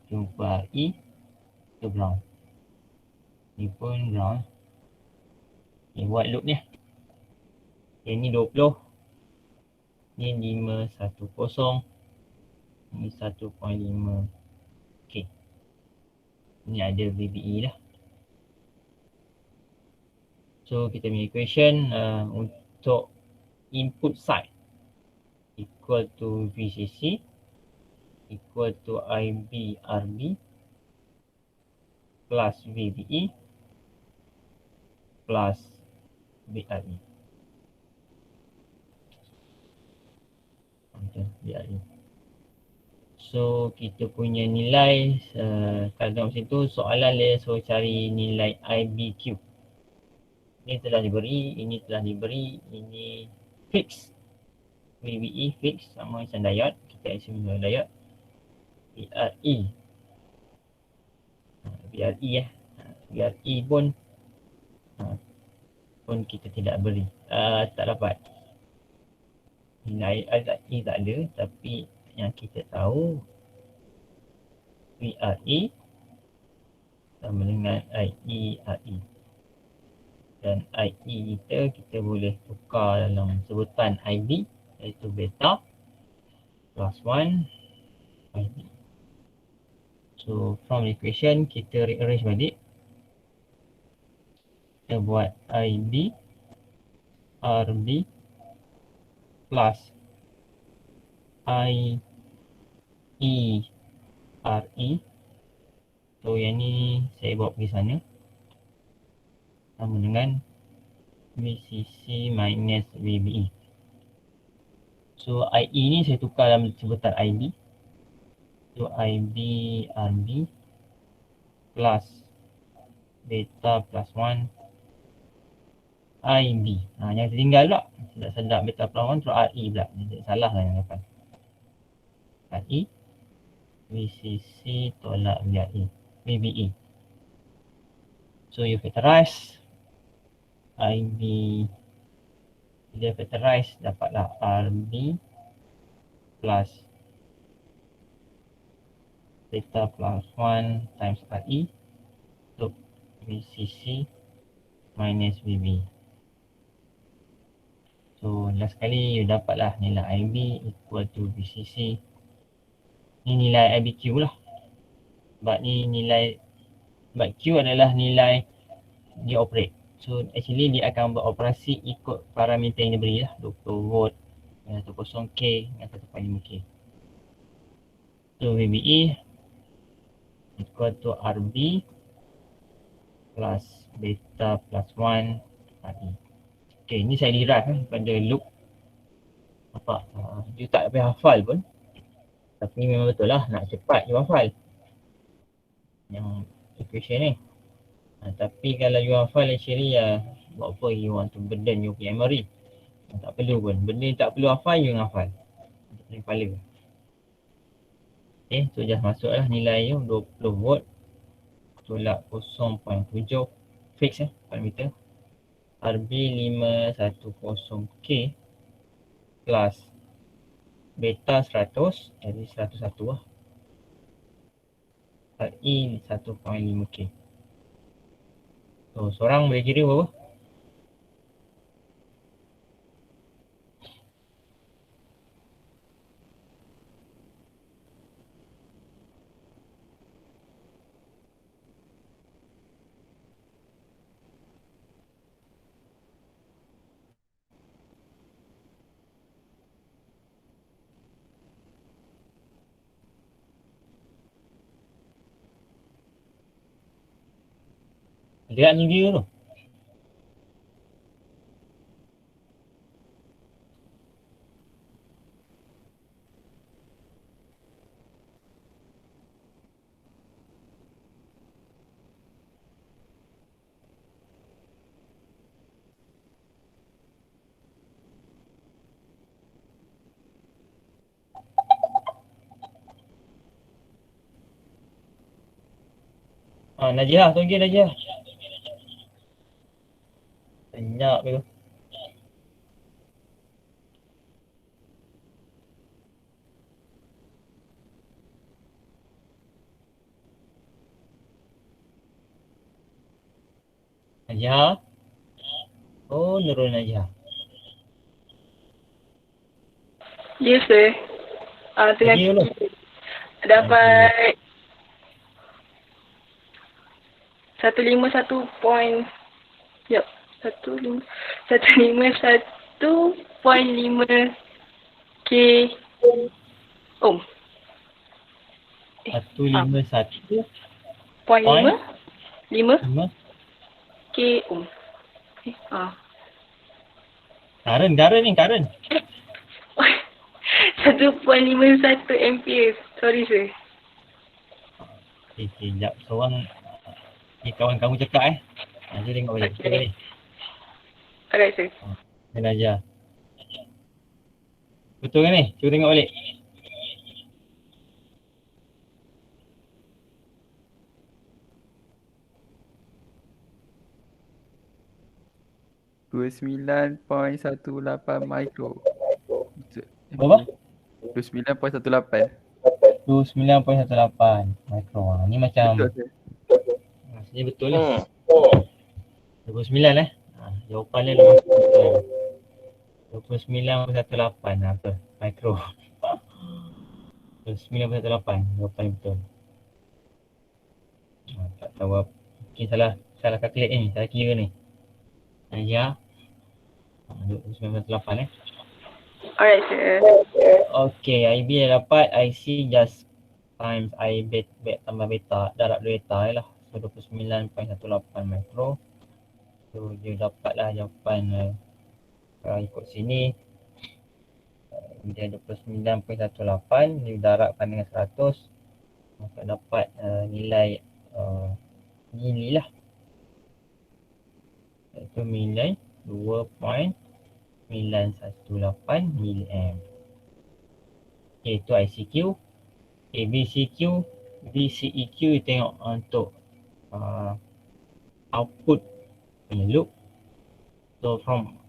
jumpa RE, tu ground. Ni pun ground. Ni buat loop ni. Ni 20, ni 510, ni 1.5. Okay, ni ada VBE dah. So kita punya equation untuk input side equal to VCC equal to IB RB plus VBE plus BRE. Okay, BRE. So kita punya nilai kalau macam tu soalan dia suruh cari nilai IBQ. Ini telah diberi, ini telah diberi, ini fix. VBE fix sama macam diode. Kita assume diode. BRE. BRE BRE pun kita tidak beri. Tak dapat. Nilai IE tak ada, tapi yang kita tahu VRE sama dengan IE RE. Dan IE kita boleh tukar dalam sebutan IB iaitu beta plus 1 IB. So from equation kita rearrange balik. Kita buat IB RB plus IE RE. So yang ni saya bawa pergi sana. Sama dengan VCC minus VBE. So IE ni saya tukar dalam sebutan IB. So IB RB plus beta plus 1 IB. Yang tertinggal pula. Sedap beta plus 1 terus RE pula. Salah lah yang depan. RE VCC tolak VBE. So you factorize IB, dia factorize dapatlah RB plus beta plus 1 times RE untuk VCC minus VB. So last kali you dapatlah nilai IB equal to VCC. Ni nilai IBQ lah. Sebab ni nilai, sebab Q adalah nilai dia operate. So actually dia akan beroperasi ikut parameter yang diberi lah. 20 volt, 10K dengan 1.5K. So VBE equal to RB plus beta plus 1 RE. Okay, ni saya derive pada loop. Nampak? You tak payah hafal pun. Tapi memang betul lah, nak cepat you hafal yang equation ni. Tapi kalau you hafal actually buat apa you want to burden you punya memory. Tak perlu pun. Benda yang tak perlu hafal you hafal. Paling kepala. Okay, so just masuklah nilai you 20 volt tolak 0.7 fix parameter. RB 510K plus beta 100, jadi 101 lah. RE 1.5K. So seorang boleh kira berapa? Lihat ni dia tu. Najiah, tunggu Najiah. Senyap tu. Najiah. Oh, Nurul Najiah. Ya, sir. Tengah Lagi dulu. dapat 151 point. Yup. 151.5 K ohm. 151 Point lima 5 K ohm. Current ni, current. 1.51 ampere. Sorry sir. Okay, sekejap. Seorang kawan kamu cakap Cuba tengok balik. Cuba balik. Alright sir. Dia ajar. Betul kan ni? Cuba tengok balik. $29.18 mikro. Berapa? 29.18. 29.18 mikro. Ni macam Betul sir. rasanya betul lah. 29 jawapan dia 29.18 apa? Mikro. 29.18 jawapan betul. Tak tahu apa. Mungkin salah calculate ni, salah kira ni. Ya. 29.8 Alright sir. Okay, IB dah dapat IC just times I bet tambah beta, darab beta lah. So 29.18 mikro. So dia dapatlah jawapan kalau ikut sini dia 29.18 dia darabkan dengan 100 maka dapat nilai ni lah, iaitu nilai 2.918 mAh. Okay, itu ICQ. Okay, VCEQ tengok untuk output punya loop. So from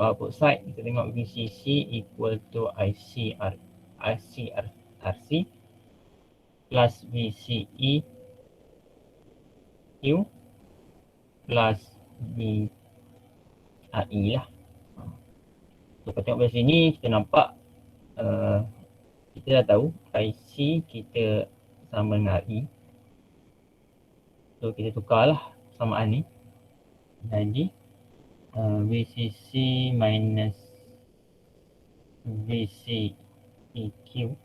output side kita tengok VCC equal to RC plus VCE Q plus VRE lah. So kalau tengok dari sini kita nampak kita dah tahu IC kita sama dengan RE. So kita tukarlah samaan ni. Jadi VCC minus VCEQ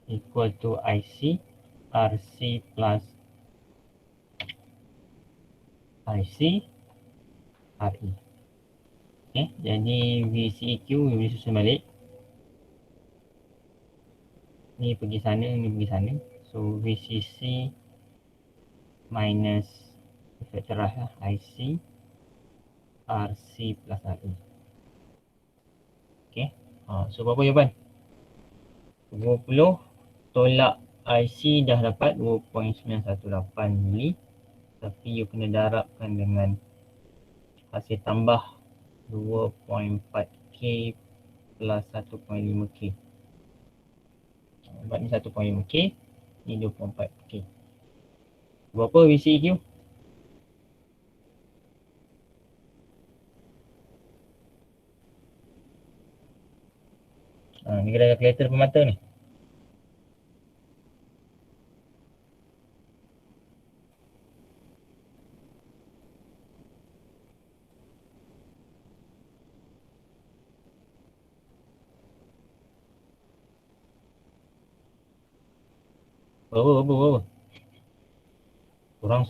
equal to IC RC plus IC RE. Okay, jadi VCEQ boleh susun balik. Ni pergi sana, ni pergi sana. So VCC minus efek cerah lah, IC RC plus RE. Okay, so berapa jawapan? 20 tolak IC dah dapat 2.918 mili, tapi you kena darabkan dengan hasil tambah 2.4K plus 1.5K. Sebab ni 1.5K, ni 2.4K. Berapa VCEQ? Ni kena kalkulator pemata ni. Berapa?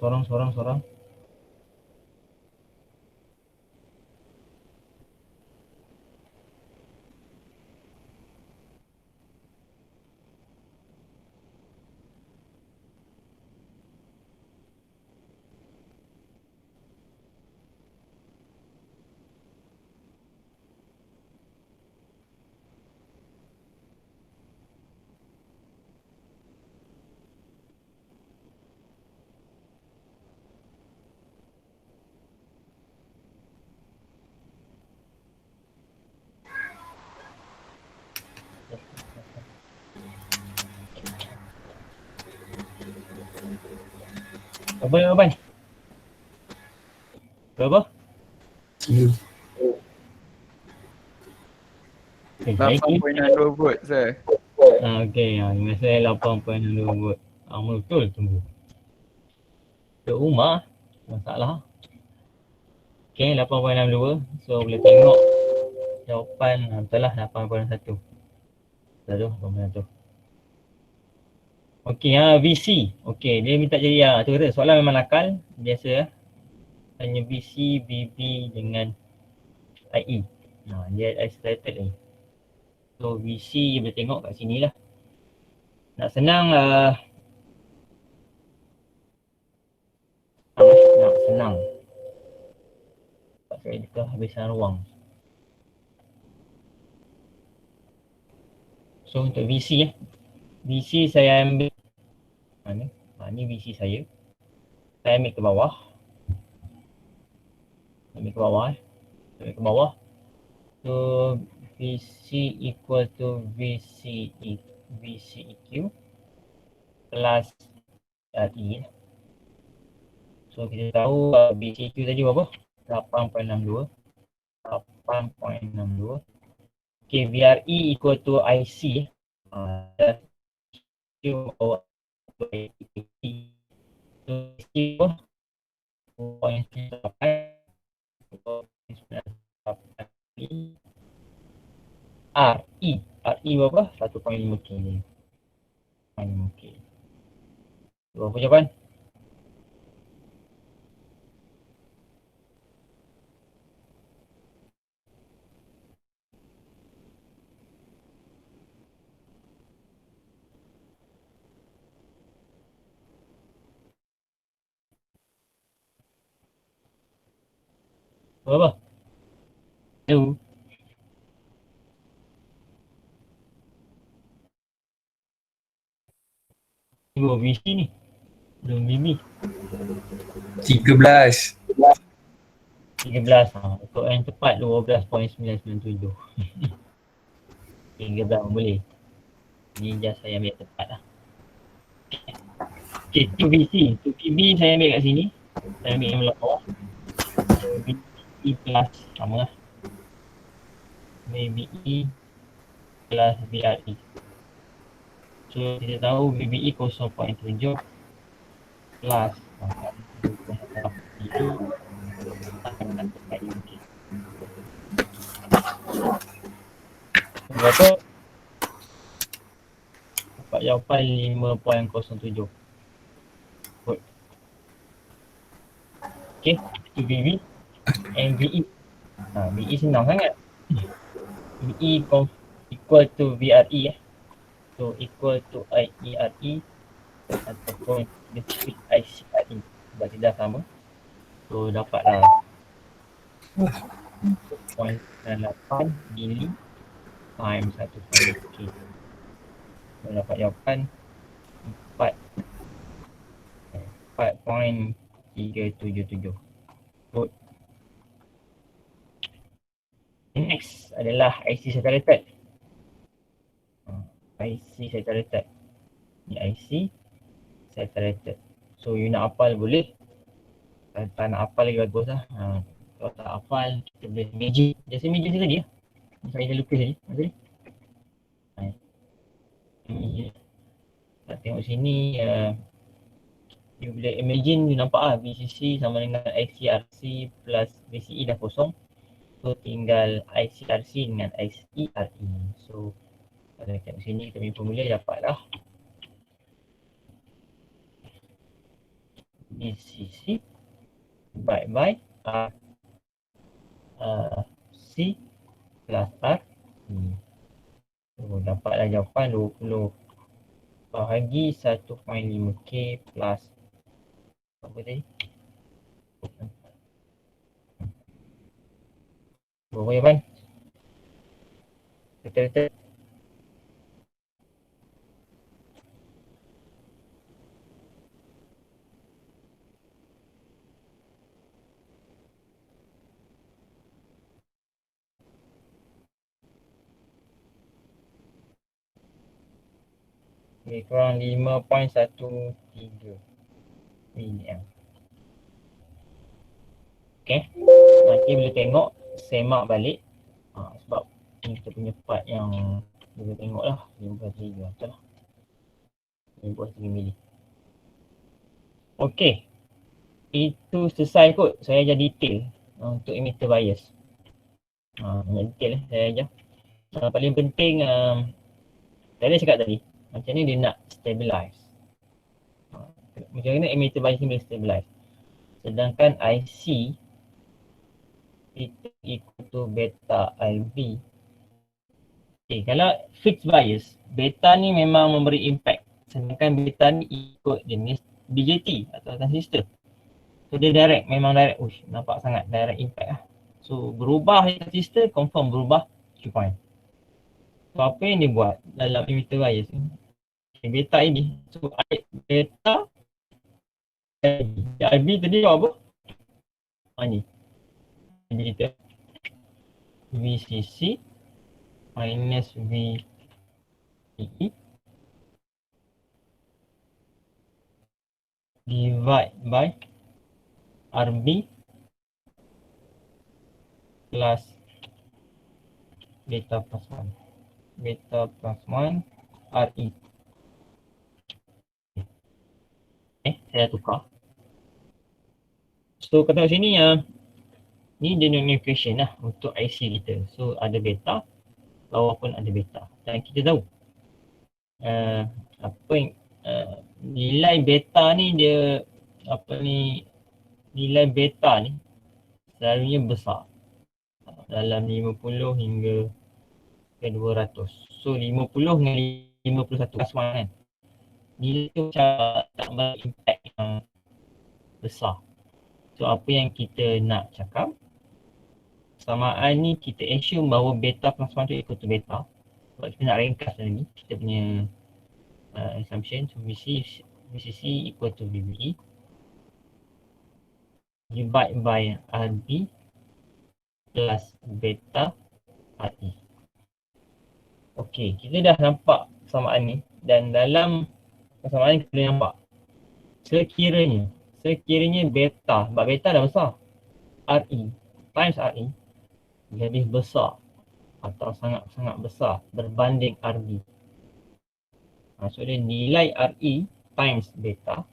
Sorang. Berapa jawapan? Berapa? Okay, 8.62 volt sir. Okay, masa 8.62 volt. Betul tunggu. Duduk rumah, masalah. Okay, 8.62. So boleh tengok jawapan betul lah 8.1. Betul tu, 8.1. Okey, VC. Okey, dia minta jadi tu kata soalan memang nakal, biasa hanya VC, BB dengan IE. Dia isolated ni. So VC boleh tengok kat sini lah. Nak senang nak senang. Tak saya juga habisan ruang. So untuk VC VC saya ambil mana? Ni VC saya. Saya ambil ke bawah. Ambil ke bawah. So VC equal to VCEQ plus RE. So kita tahu VCEQ tadi berapa? 8.62. Okay, VRE equal to IC. So IC 0.98. RE berapa? 1.5K. 1.5K. Berapa jawapan? Berapa? Hello. Ibu VC ni. Belum BB. 13. 13. Untuk yang tepat 12.997. 13 boleh. Ni just saya ambil tepat lah. Okay, 2VC. 2PB saya ambil kat sini. Saya ambil yang belah bawah. VBE plus sama lah. VBE plus VRE. So kita tahu VBE 0.7 plus berapa? Dapat jawapan 5.07. Okay, itu VB. MVE. VE senang sangat. VE equal to VRE So equal to IERE ataupun specific ICRE. Sebab tidak sama. So dapatlah 0.8 mili times 1.k. So dapat jawapan 4.377. Good. Next adalah IC saturated. IC saturated. Ni IC saturated. So you nak hafal boleh. Kalau tak nak hafal lagi bagus lah. Kalau tak hafal kita boleh imagine. Just imagine tadi lah. Saya lukis tadi. Okay. Kita tengok sini. You boleh imagine, you nampak lah VCC sama dengan ICRC plus VCE dah kosong. So tinggal ICRC dengan ICRE. So kalau tengok sini kita punya formula dapatlah VCC divide by C plus R. So dapatlah jawapan 20 bahagi 1.5K plus apa tadi? Berapa jawapan? Betul-betul. Lebih kurang 5.13 mAh. Okay. Nanti boleh tengok, semak balik. Sebab ni kita punya part yang boleh tengok lah. 5.3 betul lah. 5.3 mili. Okay. itu selesai kot. Saya ajar detail untuk emitter bias. Banyak detail saya ajar. Paling penting, tadi saya cakap tadi, macam ni dia nak stabilize. Macam mana emitter bias ni boleh stabilize. Sedangkan IC itu equal to beta IB. Okay, kalau fixed bias, beta ni memang memberi impact. Sedangkan beta ni ikut jenis BJT atau transistor. So dia direct, memang direct. Nampak sangat direct impact lah. So berubah transistor, confirm berubah Q point. So apa yang dia buat dalam emitter bias ni? Okay, beta ini. So beta IB tadi apa? Ni. Jadi kita VCC minus VCE divide by RB plus beta plus 1. Beta plus 1 RE. Saya tukar. So kata sini ni dia new equation lah untuk IC kita. So ada beta, bawah pun ada beta. Dan kita tahu nilai beta ni dia nilai beta ni selalunya besar. Dalam 50 hingga ke 200. So 50 dengan 51 plus 1 kan. Nilai tu macam tak berimpact yang besar. So apa yang kita nak cakap, samaan ni kita assume bahawa beta plus 1 tu equal to beta. Sebab kita nak ringkas lagi kita punya assumption. So VCC equal to VBE divide by RB plus beta RE. Okey, kita dah nampak persamaan ni dan dalam persamaan ni kita boleh nampak sekiranya beta, sebab beta dah besar, RE times RE lebih besar atau sangat-sangat besar berbanding RB. So dia nilai RE times beta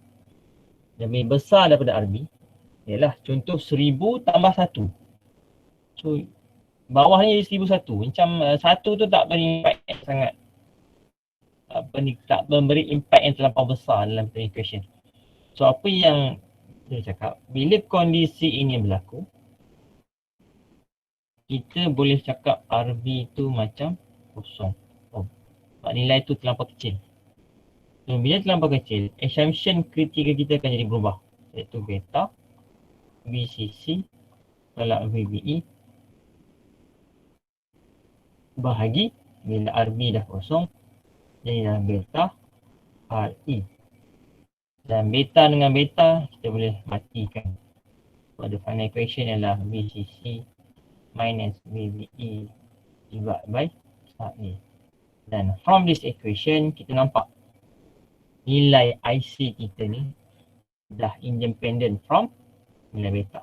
lebih besar daripada RB. Ialah contoh 1000 tambah 1. So bawahnya 1001. Macam 1 tu tak beri impact sangat. Tak memberi impact yang terlampau besar dalam equation. So apa yang saya cakap, bila kondisi ini berlaku, kita boleh cakap RB tu macam kosong. Sebab nilai tu terlampau kecil. So bila terlampau kecil, assumption kritikal kita akan jadi berubah. Iaitu beta, VCC, tolak VBE bahagi bila RB dah kosong, jadilah beta RE. Dan beta dengan beta kita boleh matikan. Pada final equation ialah VCC minus VBE divided by RE. Dan from this equation kita nampak nilai IC kita ni dah independent from nilai beta.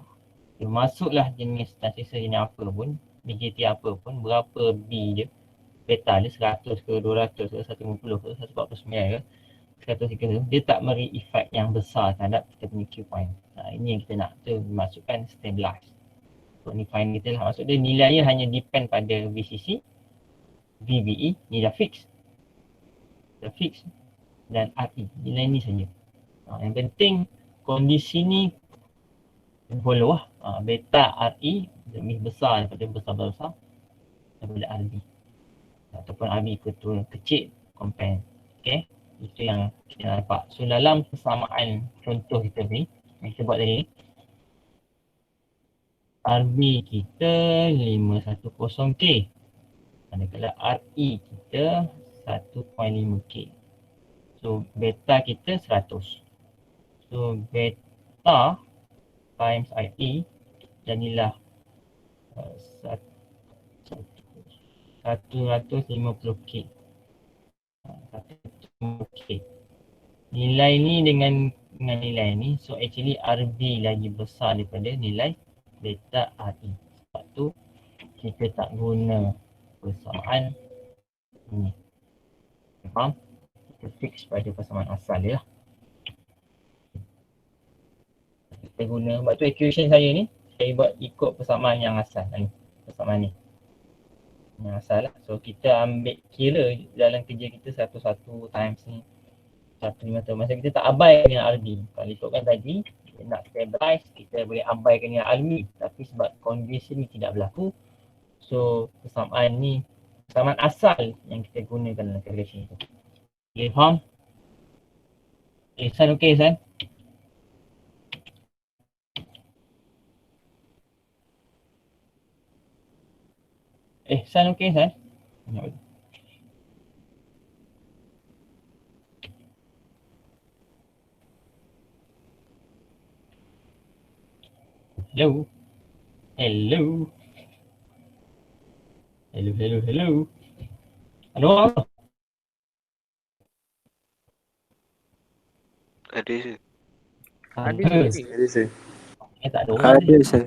Masuklah jenis transistor jenis apa pun, BJT apa pun, berapa B dia, beta dia 100 ke 200 ke 150 ke 149 ke 130, dia tak beri efek yang besar terhadap kita punya Q point. Ini yang kita nak tu masukkan stabilize. So ni final kita lah, maksud dia nilainya hanya depend pada VCC, VBE, ni dah fix. Dan RE, nilai ni saja. Yang penting kondisi ni follow lah. Beta RE lebih besar daripada besar daripada RB. Ataupun RB betul kecil compare. Okay. Itu yang kita nampak. So dalam persamaan contoh kita ni, yang kita buat tadi ni, RB kita 510K. Manakala RE kita 1.5K. So beta kita 100. So beta times IE jadilah 150K. 150K. Nilai ni dengan nilai ni, so actually RB lagi besar daripada nilai beta RE. Sebab tu kita tak guna persamaan ni. Faham? Kita fix pada persamaan asal dia lah. Saya guna, sebab tu equation saya ni, saya buat ikut persamaan yang asal ni. Persamaan ni. Yang asal lah. So kita ambil kira dalam kerja kita 1 times ni 1/5. Masa kita tak abaikan dengan RB. Kalau ikutkan tadi, kita nak stabilize, kita boleh abaikan dengan RB. Tapi sebab condition ni tidak berlaku, so persamaan ni, persamaan asal yang kita gunakan dalam calculation tu. Okay, faham? San okey San? San okey San? Hello. Hello. Hello. Hello. Ada je. Ada sir. Tak ada orang. Ada sir.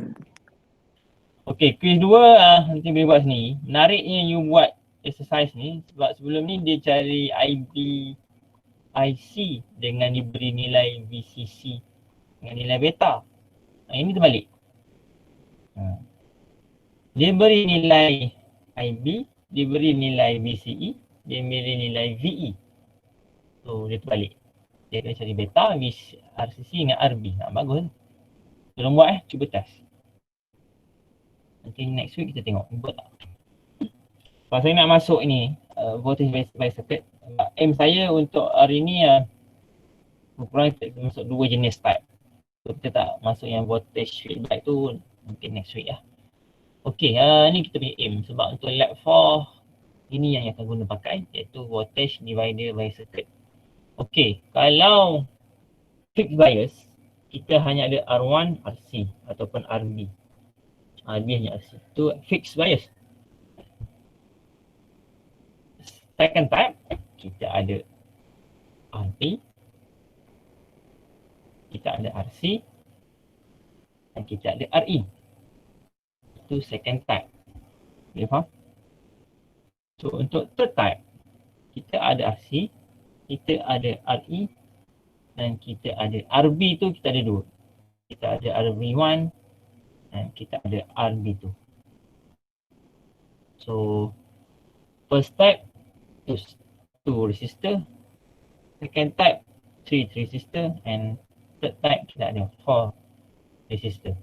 Okay, quiz 2 nanti boleh buat sini. Menariknya you buat exercise ni sebab sebelum ni dia cari IB IC dengan diberi nilai VCC dengan nilai beta. Ini terbalik. Dia beri nilai IB, dia beri nilai VCE, dia beri nilai VE. So dia terbalik. Dia kena cari beta, RCC dengan RB. Bagus. Tolong buat cuba test. Nanti next week kita tengok buat tak. Kalau saya nak masuk ni voltage by circuit, aim saya untuk hari ni kurang kita masuk 2 jenis type. So kita tak masuk yang voltage feedback tu mungkin next week lah. Okay, ni kita punya aim sebab untuk lab 4 ini yang akan guna pakai iaitu voltage divider by circuit. Okay, kalau fixed bias kita hanya ada R1, RC ataupun RB. RB hanya RC. Itu fixed bias. Second type, kita ada RB, kita ada RC dan kita ada RE. Itu second type. Boleh faham? So untuk third type, kita ada RC, kita ada RE dan kita ada RB tu kita ada 2. Kita ada RB1 dan kita ada RB2. So first type 2 resistor, second type 3 resistor and third type kita ada 4 resistor.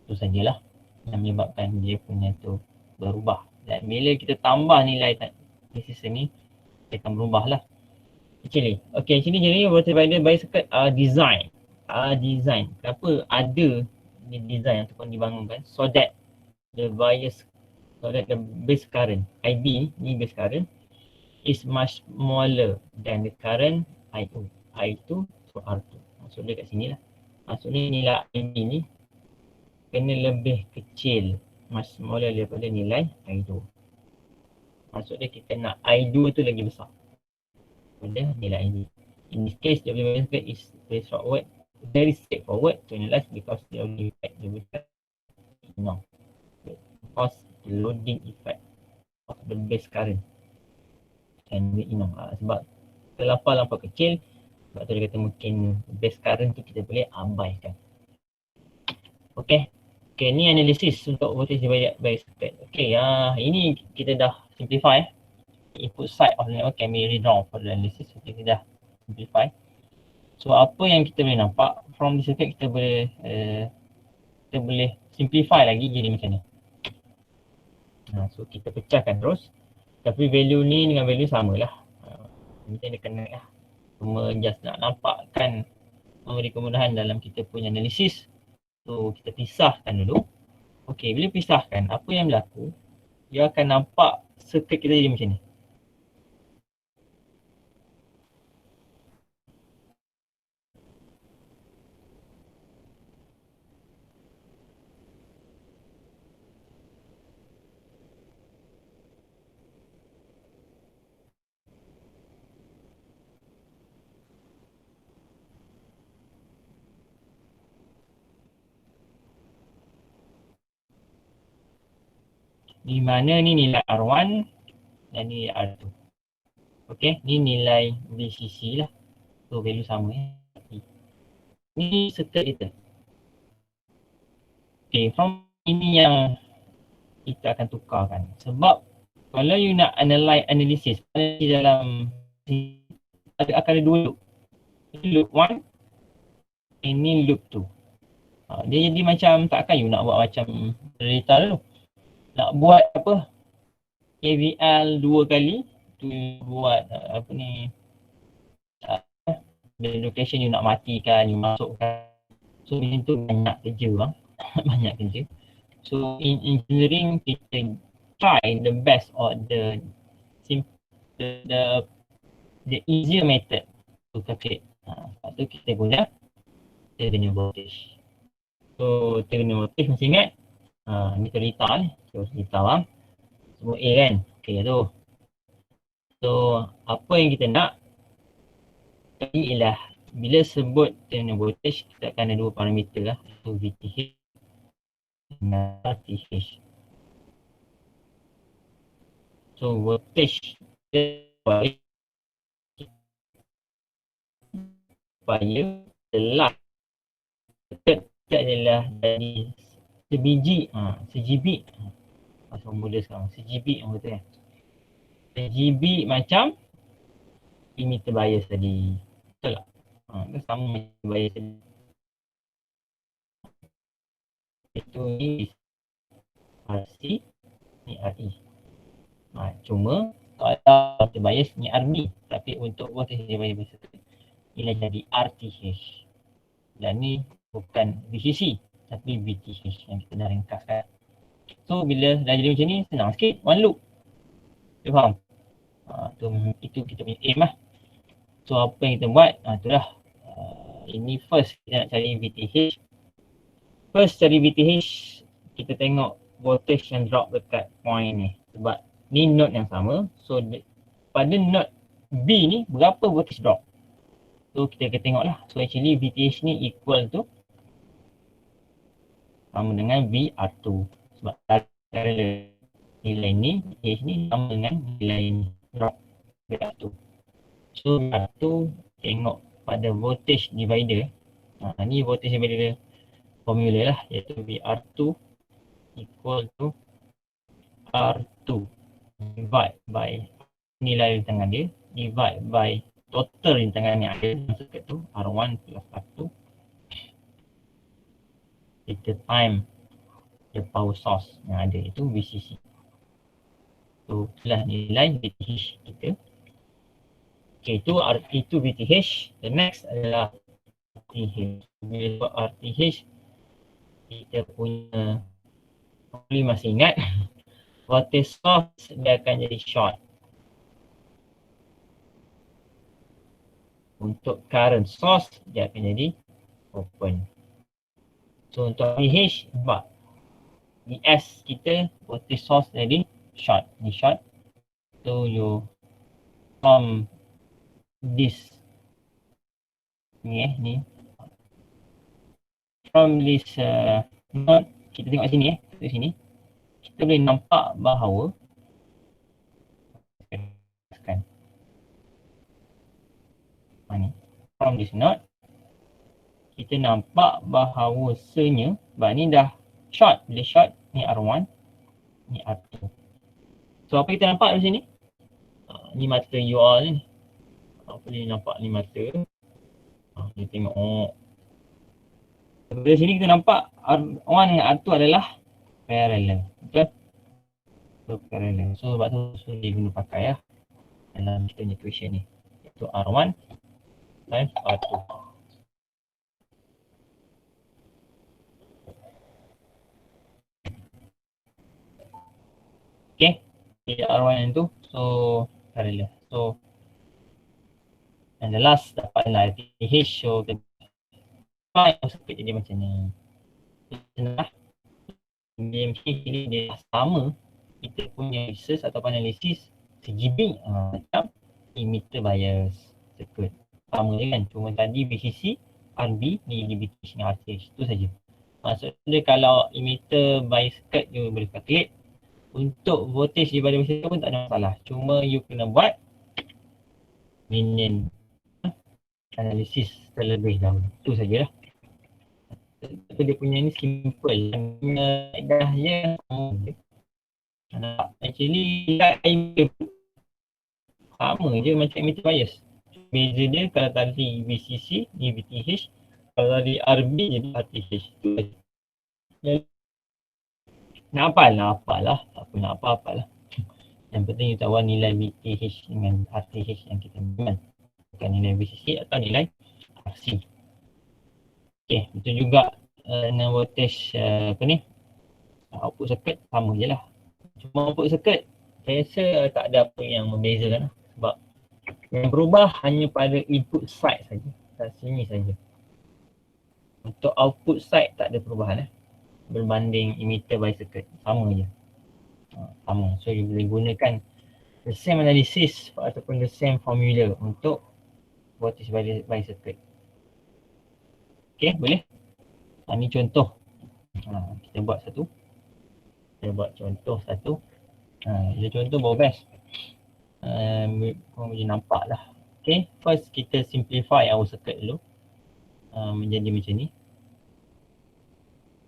Itu sajalah yang menyebabkan dia punya tu berubah. Dan bila kita tambah nilai resistor ni, dia akan berubah lah. Actually, okay, sini jadi voltage divider by circuit design. Design. Kenapa ada design ataupun dibangunkan? So that the bias, so that the base current IB ni base current is much smaller than the current I2. I2 to R2. Maksud dia kat sini lah. Maksudnya nilai IB ni kena lebih kecil, much smaller daripada nilai I2. Maksudnya kita nak I2 tu lagi besar daripada nilai IB. In this case, the circuit is very straightforward to analyze because the only effect the effect no. Because the loading effect of the base current can be sebab terlampau kecil, sebab tu dia kata mungkin base current tu kita boleh abaikan. Okay, ni analisis untuk voltage divided by circuit. Okay, ini kita dah simplify. Input side of the network can be redrawn for the analysis. Kita dah simplify. So apa yang kita boleh nampak from the circuit, kita boleh simplify lagi jadi macam ni. So kita pecahkan terus. Tapi value ni dengan value samalah. Macam dia kena lah. Cuma just nak nampakkan memberi kemudahan dalam kita punya analisis. So kita pisahkan dulu. Okay, bila pisahkan, apa yang berlaku, dia akan nampak circuit kita jadi macam ni. Di mana ni nilai R1 dan nilai R2. Okey, ni nilai VCC lah. So value sama ya. Ni circuit kita. Okay, from ini yang kita akan tukarkan. Sebab kalau you nak analysis dalam akan ada dua loop. Ini loop 1, ini loop 2. Dia jadi macam takkan you nak buat macam data dulu. Nak buat apa? KVL 2 kali, tu buat apa ni? Location you nak matikan, you masukkan. So macam tu banyak kerja bang. Banyak kerja. So in engineering kita try the best or the easier method to calculate. Lepas tu kita guna terminal voltage. So terminal voltage masih ingat? Ni cerita ni. So cerita bang. Semua A kan? Okay tu. So apa yang kita nak tadi ialah bila sebut terminal voltage kita akan ada dua parameter lah. So VTH dan RTH. So voltage supaya telah adalah dari sebiji, sejibit. Pasal muda sekarang, sejibit yang betul kan. Sejibit macam emitter bias tadi. Betul tak? Itu sama macam bias tadi. Itu ni RC, ni RE. Cuma kalau emitter bias ni RB. Tapi untuk voltage bias ialah jadi RTH. Dan ni bukan VCC tapi VTH yang kita dah ringkaskan. So bila dah jadi macam ni senang sikit, one loop. You faham? Itu kita punya aim lah. So apa yang kita buat, itulah. Ini first kita nak cari VTH. First cari VTH, kita tengok voltage yang drop dekat point ni. Sebab ni node yang sama. So pada node B ni berapa voltage drop? So kita akan tengok lah. So actually VTH ni equal to sama dengan VR2. Sebab nilai ni, VTH ni sama dengan nilai ni, drop VR2. So VR2 tengok pada voltage divider. Ni voltage divider formula lah, iaitu VR2 equal to R2 divide by nilai rintangan dia divide by total rintangan yang ada dalam circuit tu, R1 plus R2. Kita time the power source yang ada, itu VCC. So itulah nilai VTH kita. Okay, itu VTH. The next adalah RTH. Bila buat RTH, kita punya boleh masih ingat voltage source dia akan jadi short. Untuk current source dia akan jadi open. So untuk VH sebab VS kita voltage source jadi short. Ni short. So you from this ni from this node, kita tengok sini dari sini kita boleh nampak bahawa ni from this node kita nampak bahawasanya ni dah short. Bila short ni R1, ni R2. So apa kita nampak di sini? Ni mata UR ni. Apa ni nampak ni mata? Kita tengok. Dari sini kita nampak R1 dengan R2 adalah parallel. Betul? So parallel. So sebab tu dia guna pakai lah dalam kita punya equation ni. Iaitu R1 times R2. Okay, R1 yang tu, so parallel. So and the last dapatlah RTH. So kita sampai jadi macam ni. Senang lah. DMK ini dia sama kita punya research atau analisis CGB macam emitter bias circuit. Sama je kan, cuma tadi VCC, RB, ni VTH dengan RTH, tu saja. Maksudnya kalau emitter bias circuit you boleh calculate. Untuk voltage daripada mesin pun tak ada masalah. Cuma you kena buat minion analisis terlebih dahulu. Itu sajalah. Tapi dia punya ni simple. Yang punya kaedah je actually sama je macam emitter bias. Beza dia kalau tadi VCC, ni VTH. Kalau tadi RB jadi RTH. Nak hafal lah. Tak apa nak hafal lah. Yang penting you tahu nilai VTH dengan RTH yang kita ambil. Bukan nilai VCC atau nilai RC. Okay, betul juga dengan voltage output circuit sama je lah. Cuma output circuit saya rasa tak ada apa yang membezakan lah. Sebab yang berubah hanya pada input side saja. Kat sini saja. Untuk output side tak ada perubahan berbanding emitter by circuit. Sama je. Sama. So you boleh gunakan the same analysis ataupun the same formula untuk voltage by circuit. Okay, boleh? Ini contoh. Kita buat satu. Kita buat contoh satu. Dia contoh baru best. Korang boleh nampak lah. Okay, first kita simplify our circuit dulu. Menjadi macam ni.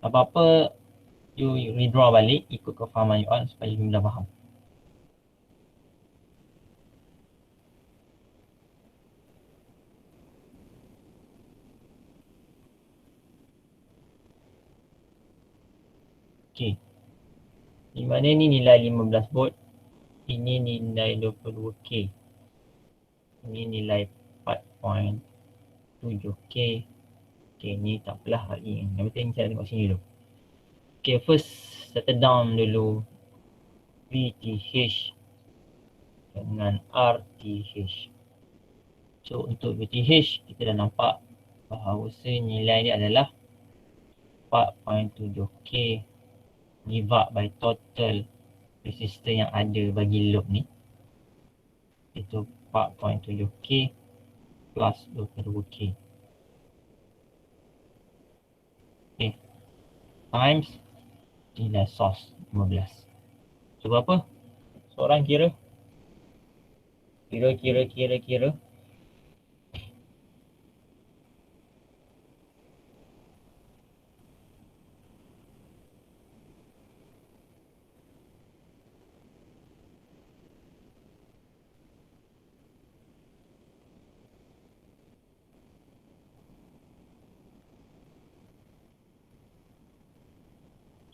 Apa-apa you redraw balik ikut kefahaman you all supaya you mudah faham. Okay. Di mana ni nilai 15 volt. Ini nilai 22K. Ini nilai 4.7K. Okay, ni tak apalah hari ni. Yang penting saya tengok sini dulu. Okay, first settle down dulu VTH dengan RTH. So untuk VTH kita dah nampak bahawa nilai dia adalah 4.7K divide by total resistor yang ada bagi load ni. Itu 4.7K plus 22K. Okay. Times nilai source 15. So berapa? Seorang kira. Kira.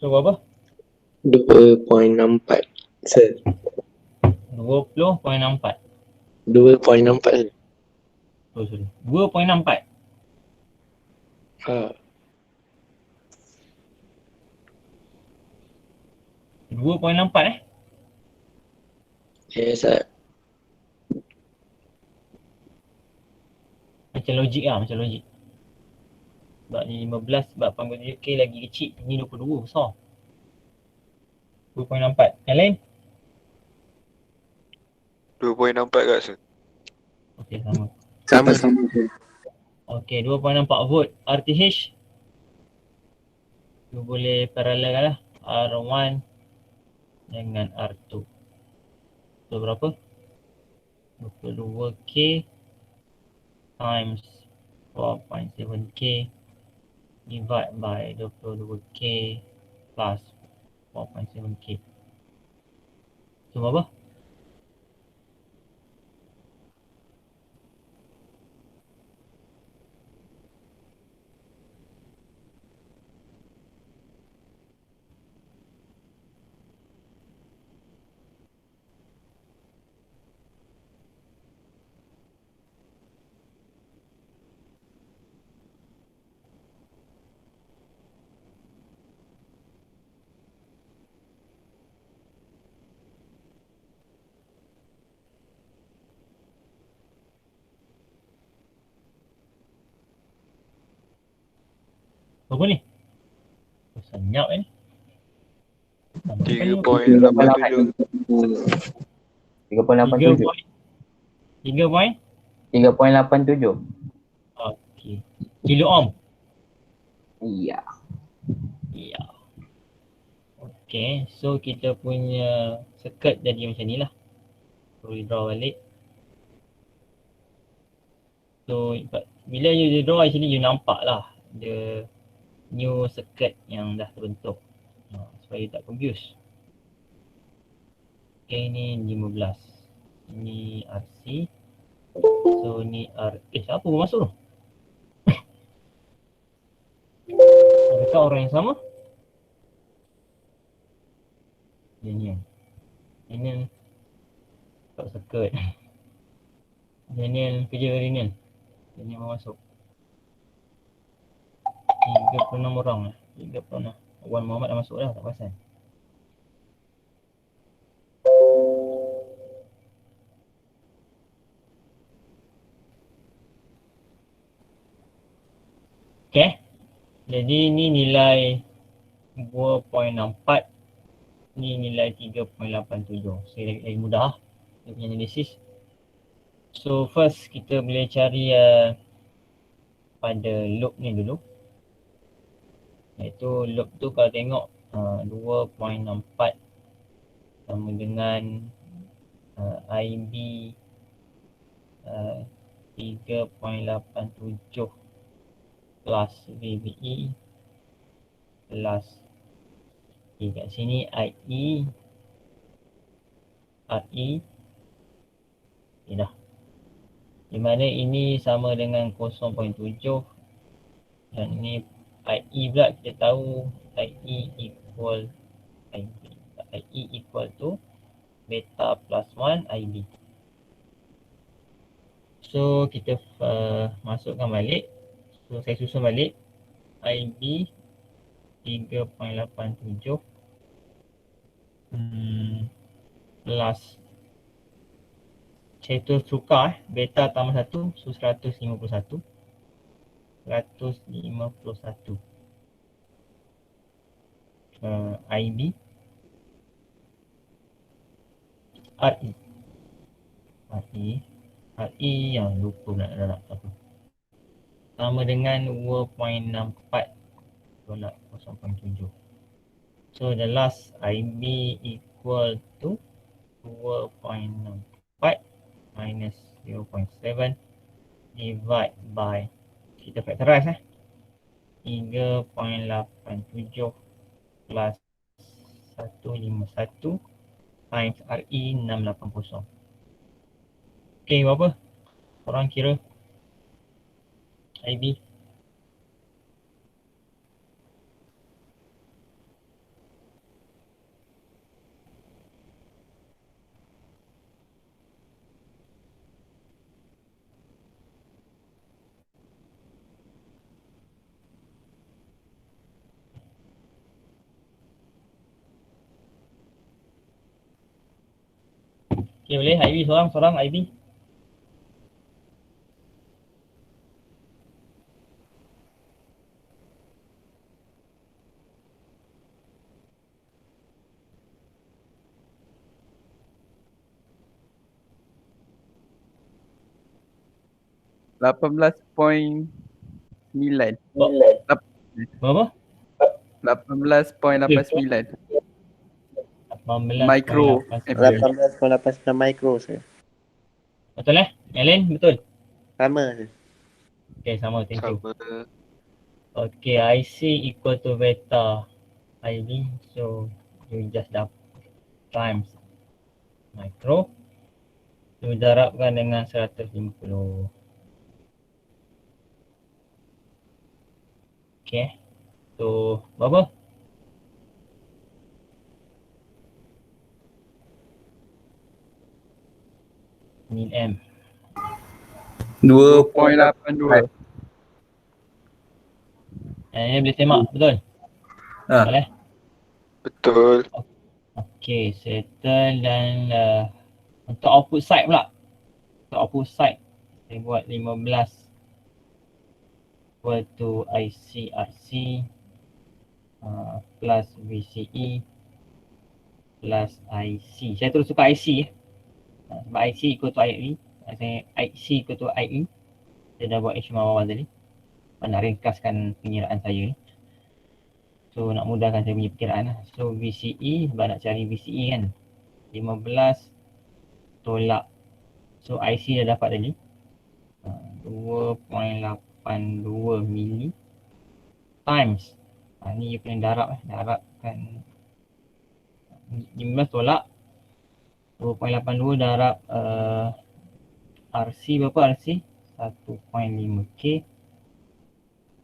So berapa? 2.64. Sir. 20.64. 2.64. Oh sorry. 2.64. Ha. 2.64 Yes, sir. Macam logik lah, macam logik. Sebab ni 15 sebab 87K lagi kecil. Ni 22 besar. 2.64. Yang lain? 2.64 kat sir. Okey, sama. Sama. Okey, 2.64 volt RTH. You boleh parallel lah. R1 dengan R2. So berapa? 22K times 4.7K divide by 22K plus 4.7K. So berapa? Berapa ni? Oh, senyap ni. 3.87. 3.87. 3.87. Okey. Kilo ohm. Iya. Ya. Okey, so kita punya circuit jadi macam ni lah. So we draw balik. So bila you draw actually you nampak lah dia new circuit yang dah terbentuk. Supaya tak confuse. Okay, ni 15. Ini RC. So ni siapa pun masuk tu? Adakah orang yang sama? Daniel tak circuit. Daniel kerja Daniel mau masuk 36 orang 36. Wan Muhammad dah masuk dah, tak pasal. Okay, jadi ni nilai 2.64, ni nilai 3.87. Saya lagi mudah dia punya analisis. So first kita boleh cari pada loop ni dulu. Iaitu loop tu kalau tengok 2.64 sama dengan IB 3.87 plus VBE plus kat sini IE RE dah. Di mana ini sama dengan 0.7 dan ini IE pula kita tahu IE equal to beta plus 1 IB. So kita masukkan balik. So saya susun balik IB 3.87 plus saya tu tukar beta tambah 1, so 151 IB RE yang lupa nak apa, sama dengan 2.64 tolak 0.7. So the last IB equal to 2.64 minus 0.7 divide by, kita factorize 3.87 plus 151 times RE 680. Okay, berapa? Korang kira IB. Okay, boleh IB seorang IB. Berapa? 18.89 18.89 micro ampere. 18.89 micro sir. Betul Yang lain betul? Sama sir. Okay, sama, thank you. Sama. Okay, IC equal to beta IB, so you just dapat times micro, you darabkan dengan 150. Okay, so berapa? Mil 2.82. Ini boleh semak, betul? Boleh? Betul. Okay, settle dan untuk output side pula. Untuk output side, saya buat 15 equal to IC RC plus VCE plus IC. Saya terus tukar IC sebab IC equal to IE. Saya IC equal to IE. Saya dah buat HTML awal tadi. Nak ringkaskan pengiraan saya ni. So nak mudahkan saya punya perkiraan. So VCE, sebab nak cari VCE kan 15 tolak. So IC dah dapat tadi 2.82 mili times Ni you punya darab darab kan 15 tolak 2.82 darab RC berapa RC? 1.5K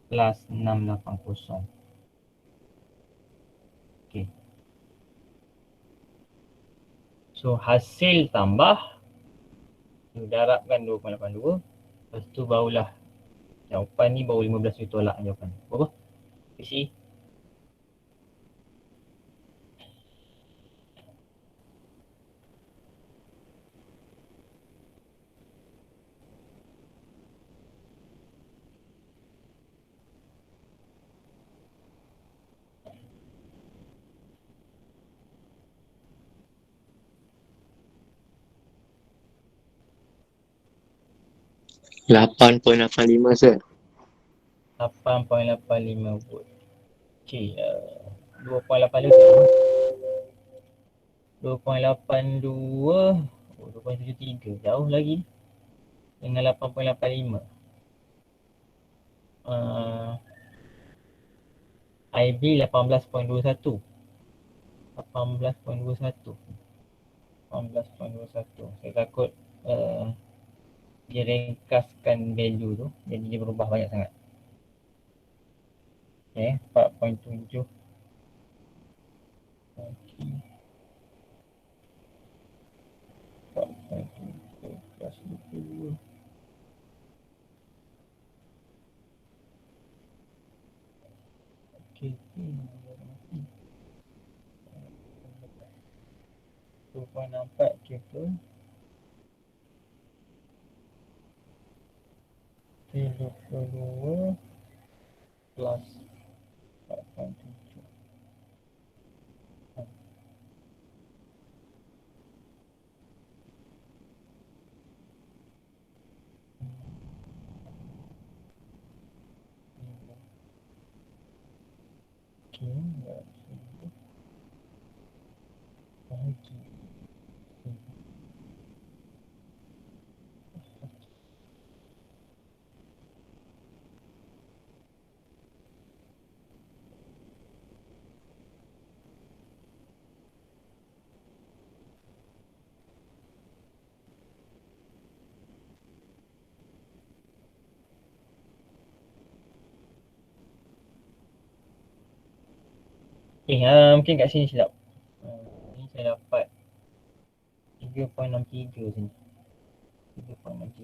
plus 680. Okay. So hasil tambah you darabkan 2.82. Lepas tu barulah jawapan ni baru 15 you tolak jawapan. Berapa? PC? 8.85 sir. 8.85 volt. Okay, 2.82 2.82 2.73 jauh lagi dengan 8.85. IB 18.21 saya takut dia ringkaskan value tu jadi dia berubah banyak sangat. Okay, 4.7 okay. 4.7 plus 2 okay. 2.64 kita 32 plus 4.7 okay. Bagi mungkin kat sini silap. Ni saya dapat 3.63 sini. 3.63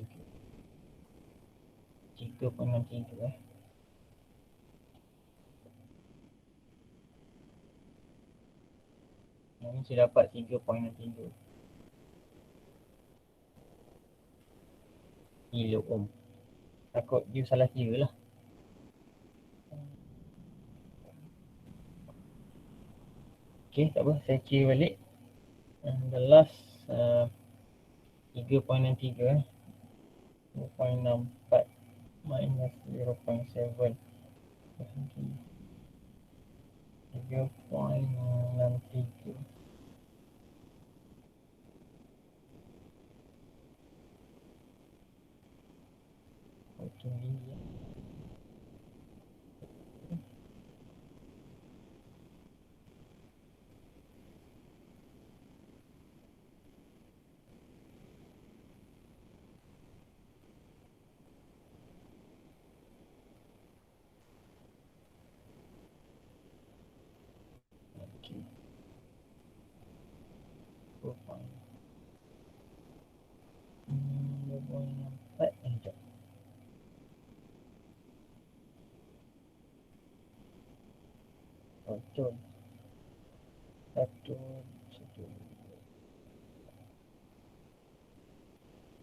Ni saya dapat 3.63 kilo ohm. Takut dia salah kira lah. Okay, tak apa, saya kira balik. And the last 3.63 2.64 minus 0.7 3.63 tinggi. Okay. 2.64 sekejap. Betul. Satu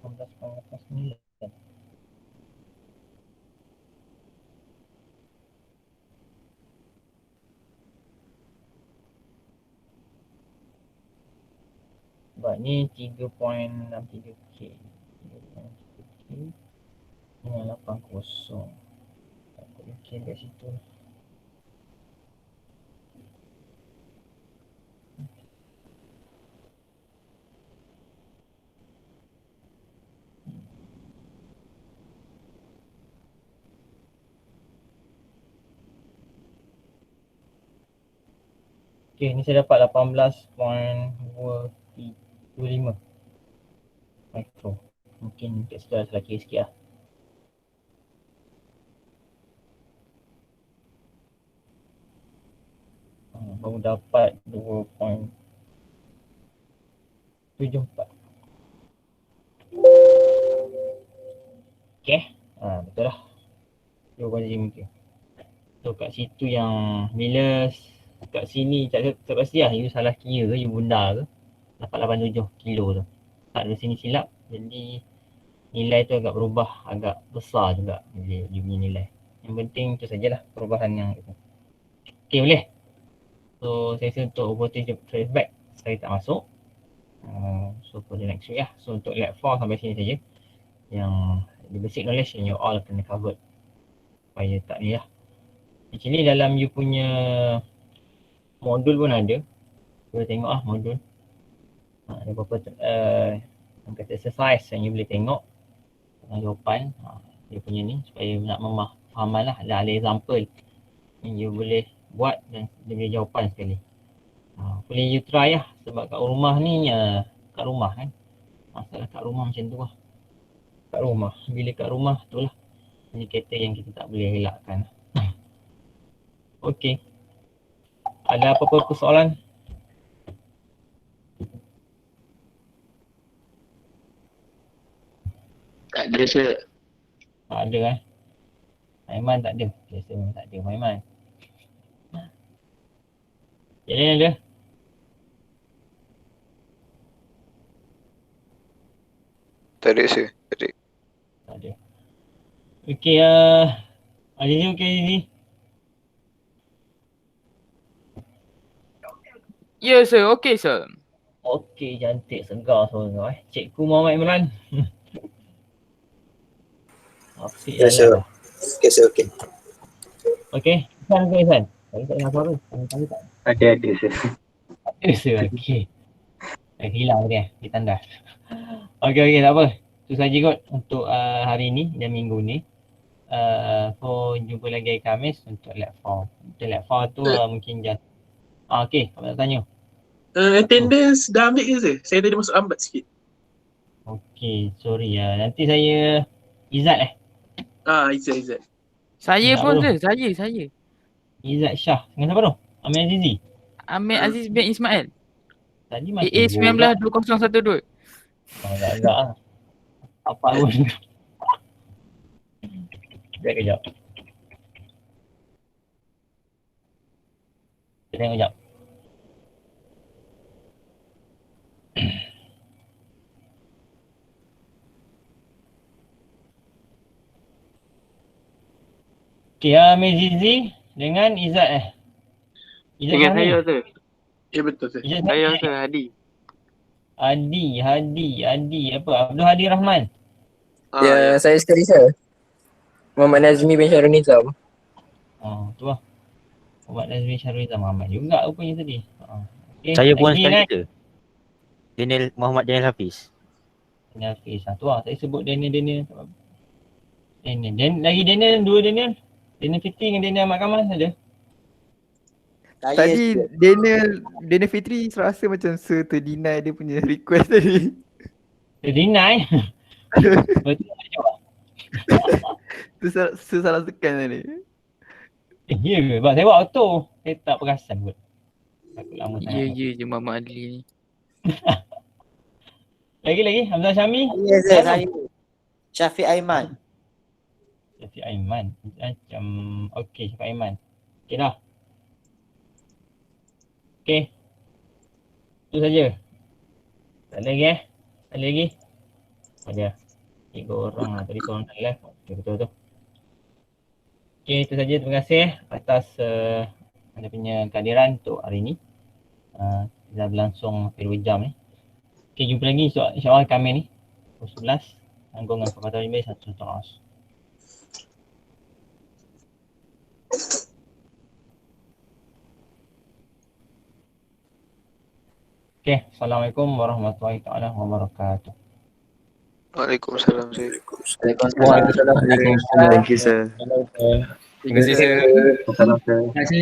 16.89. Sebab ni 3.63K 3.63K dengan 80. Takut K kat situ. Okay, ni saya dapat 18.25 mikro. Mungkin kat situ ada salah kira sikit lah. Baru dapat 2.74. Okay, betul lah. 2.5. So kat situ yang bila kat sini tak pasti lah you salah kira ke, you bunda ke, dapat 87 kilo tu. Tak ada sini silap, jadi nilai tu agak berubah, agak besar juga dia punya nilai. Yang penting tu sajalah perubahan yang itu. Okay, boleh? So saya rasa untuk voltage traceback saya tak masuk. So for the next week lah. So untuk lab 4 sampai sini saja. Yang the basic knowledge yang you all kena covered. Supaya tak ni lah. Actually dalam you punya modul pun ada. Boleh tengok lah modul. Ada beberapa yang kata exercise yang you boleh tengok. Jawapan dia punya ni supaya nak memahaman lah. Ada example yang you boleh buat dan dia punya jawapan sekali. Boleh you try lah sebab kat rumah ni kat rumah kan. Masalah kat rumah macam tu lah. Kat rumah. Bila kat rumah tu lah indikator yang kita tak boleh elakkan. Okey. Ada apa-apa persoalan? Tak ada sir. Tak ada kan? Aiman tak ada. Biasa memang tak ada Aiman. Jadi ada? Tak ada sir. Tak ada. Tak ada. Okey, Azizi okey Azizi? Ya sir, okey sir. Okey, cantik, segar suara kau Cikgu Muhammad Imran. Afiq Ya, sir. Okay, sir. Okay. Okey, Isan ke Isan? Saya tak dengar suara. Tanya tak? Ada sir. Ada sir, okey. Hilang dia, ditandas. Okey, tak apa. Itu saja kot untuk hari ni dan minggu ni. So, jumpa lagi hari Khamis untuk lab 4. Untuk lab 4 tu mungkin just okey, apa nak tanya? Attendance dah ambil ke sir? Saya tadi masuk lambat sikit. Okey, sorry nanti saya Izzat Izzat. Saya Tak pun apa. sir, saya. Izzat Shah. Dengan siapa tu? Amir Azizi. Amir Aziz bin Ismail. Tadi macam AA 192012. Agak lah. Apa pun. Sekejap, kejap. Kita tengok kejap. Okay, Amir Azizi dengan Izzat Izzat Dengan Syahmi. saya sir. Ya betul sir. Izzat Saya Syahmi. sir Hadi. Hadi apa? Abdul Hadi Rahman. Ya, saya sekali sir. Muhammad Nazmi bin Syarul Nizam. Tu lah. Muhammad Nazmi Syarul Nizam Muhammad juga rupanya tadi. Okay. Saya pun lagi sekali kan? je. Daniel Muhammad Daniel Hafiz. Daniel Hafiz. Tu lah. Saya sebut Daniel. Lagi Daniel, dua Daniel. Daniel Fitri dengan Daniel Ahmad Kamal ada. Tadi Daniel Fitri rasa macam Sir terdeny dia punya request tadi. Deny? Betul tak jawab? Tu salah tekan tadi. Ya ke? Sebab saya buat auto. Saya tak perasan kot. Takut lama sangat. Ya je Muhammad Adli ni. Lagi Hamzah Syami. Ya sir, saya Syafiq Aiman. Syafiq Aiman. Macam okey Syafiq Aiman. Okey dah. Okey. Itu saja. Tak ada lagi Ada lagi? Ada. 3 orang lah. Tadi korang tak live. Okey betul tu. Okey, itu saja. Terima kasih atas anda punya kehadiran untuk hari ni. Dah berlangsung hampir 2 jam ni. Okey, jumpa lagi insyaAllah kami ni. Pukul 11. Tanggung dengan Fakta Limbai 1 Taras. Okey, Assalamualaikum warahmatullahi taala wabarakatuh. Waalaikumsalam sir. Waalaikumsalam. Thank you sir. Terima kasih sir. Terima kasih.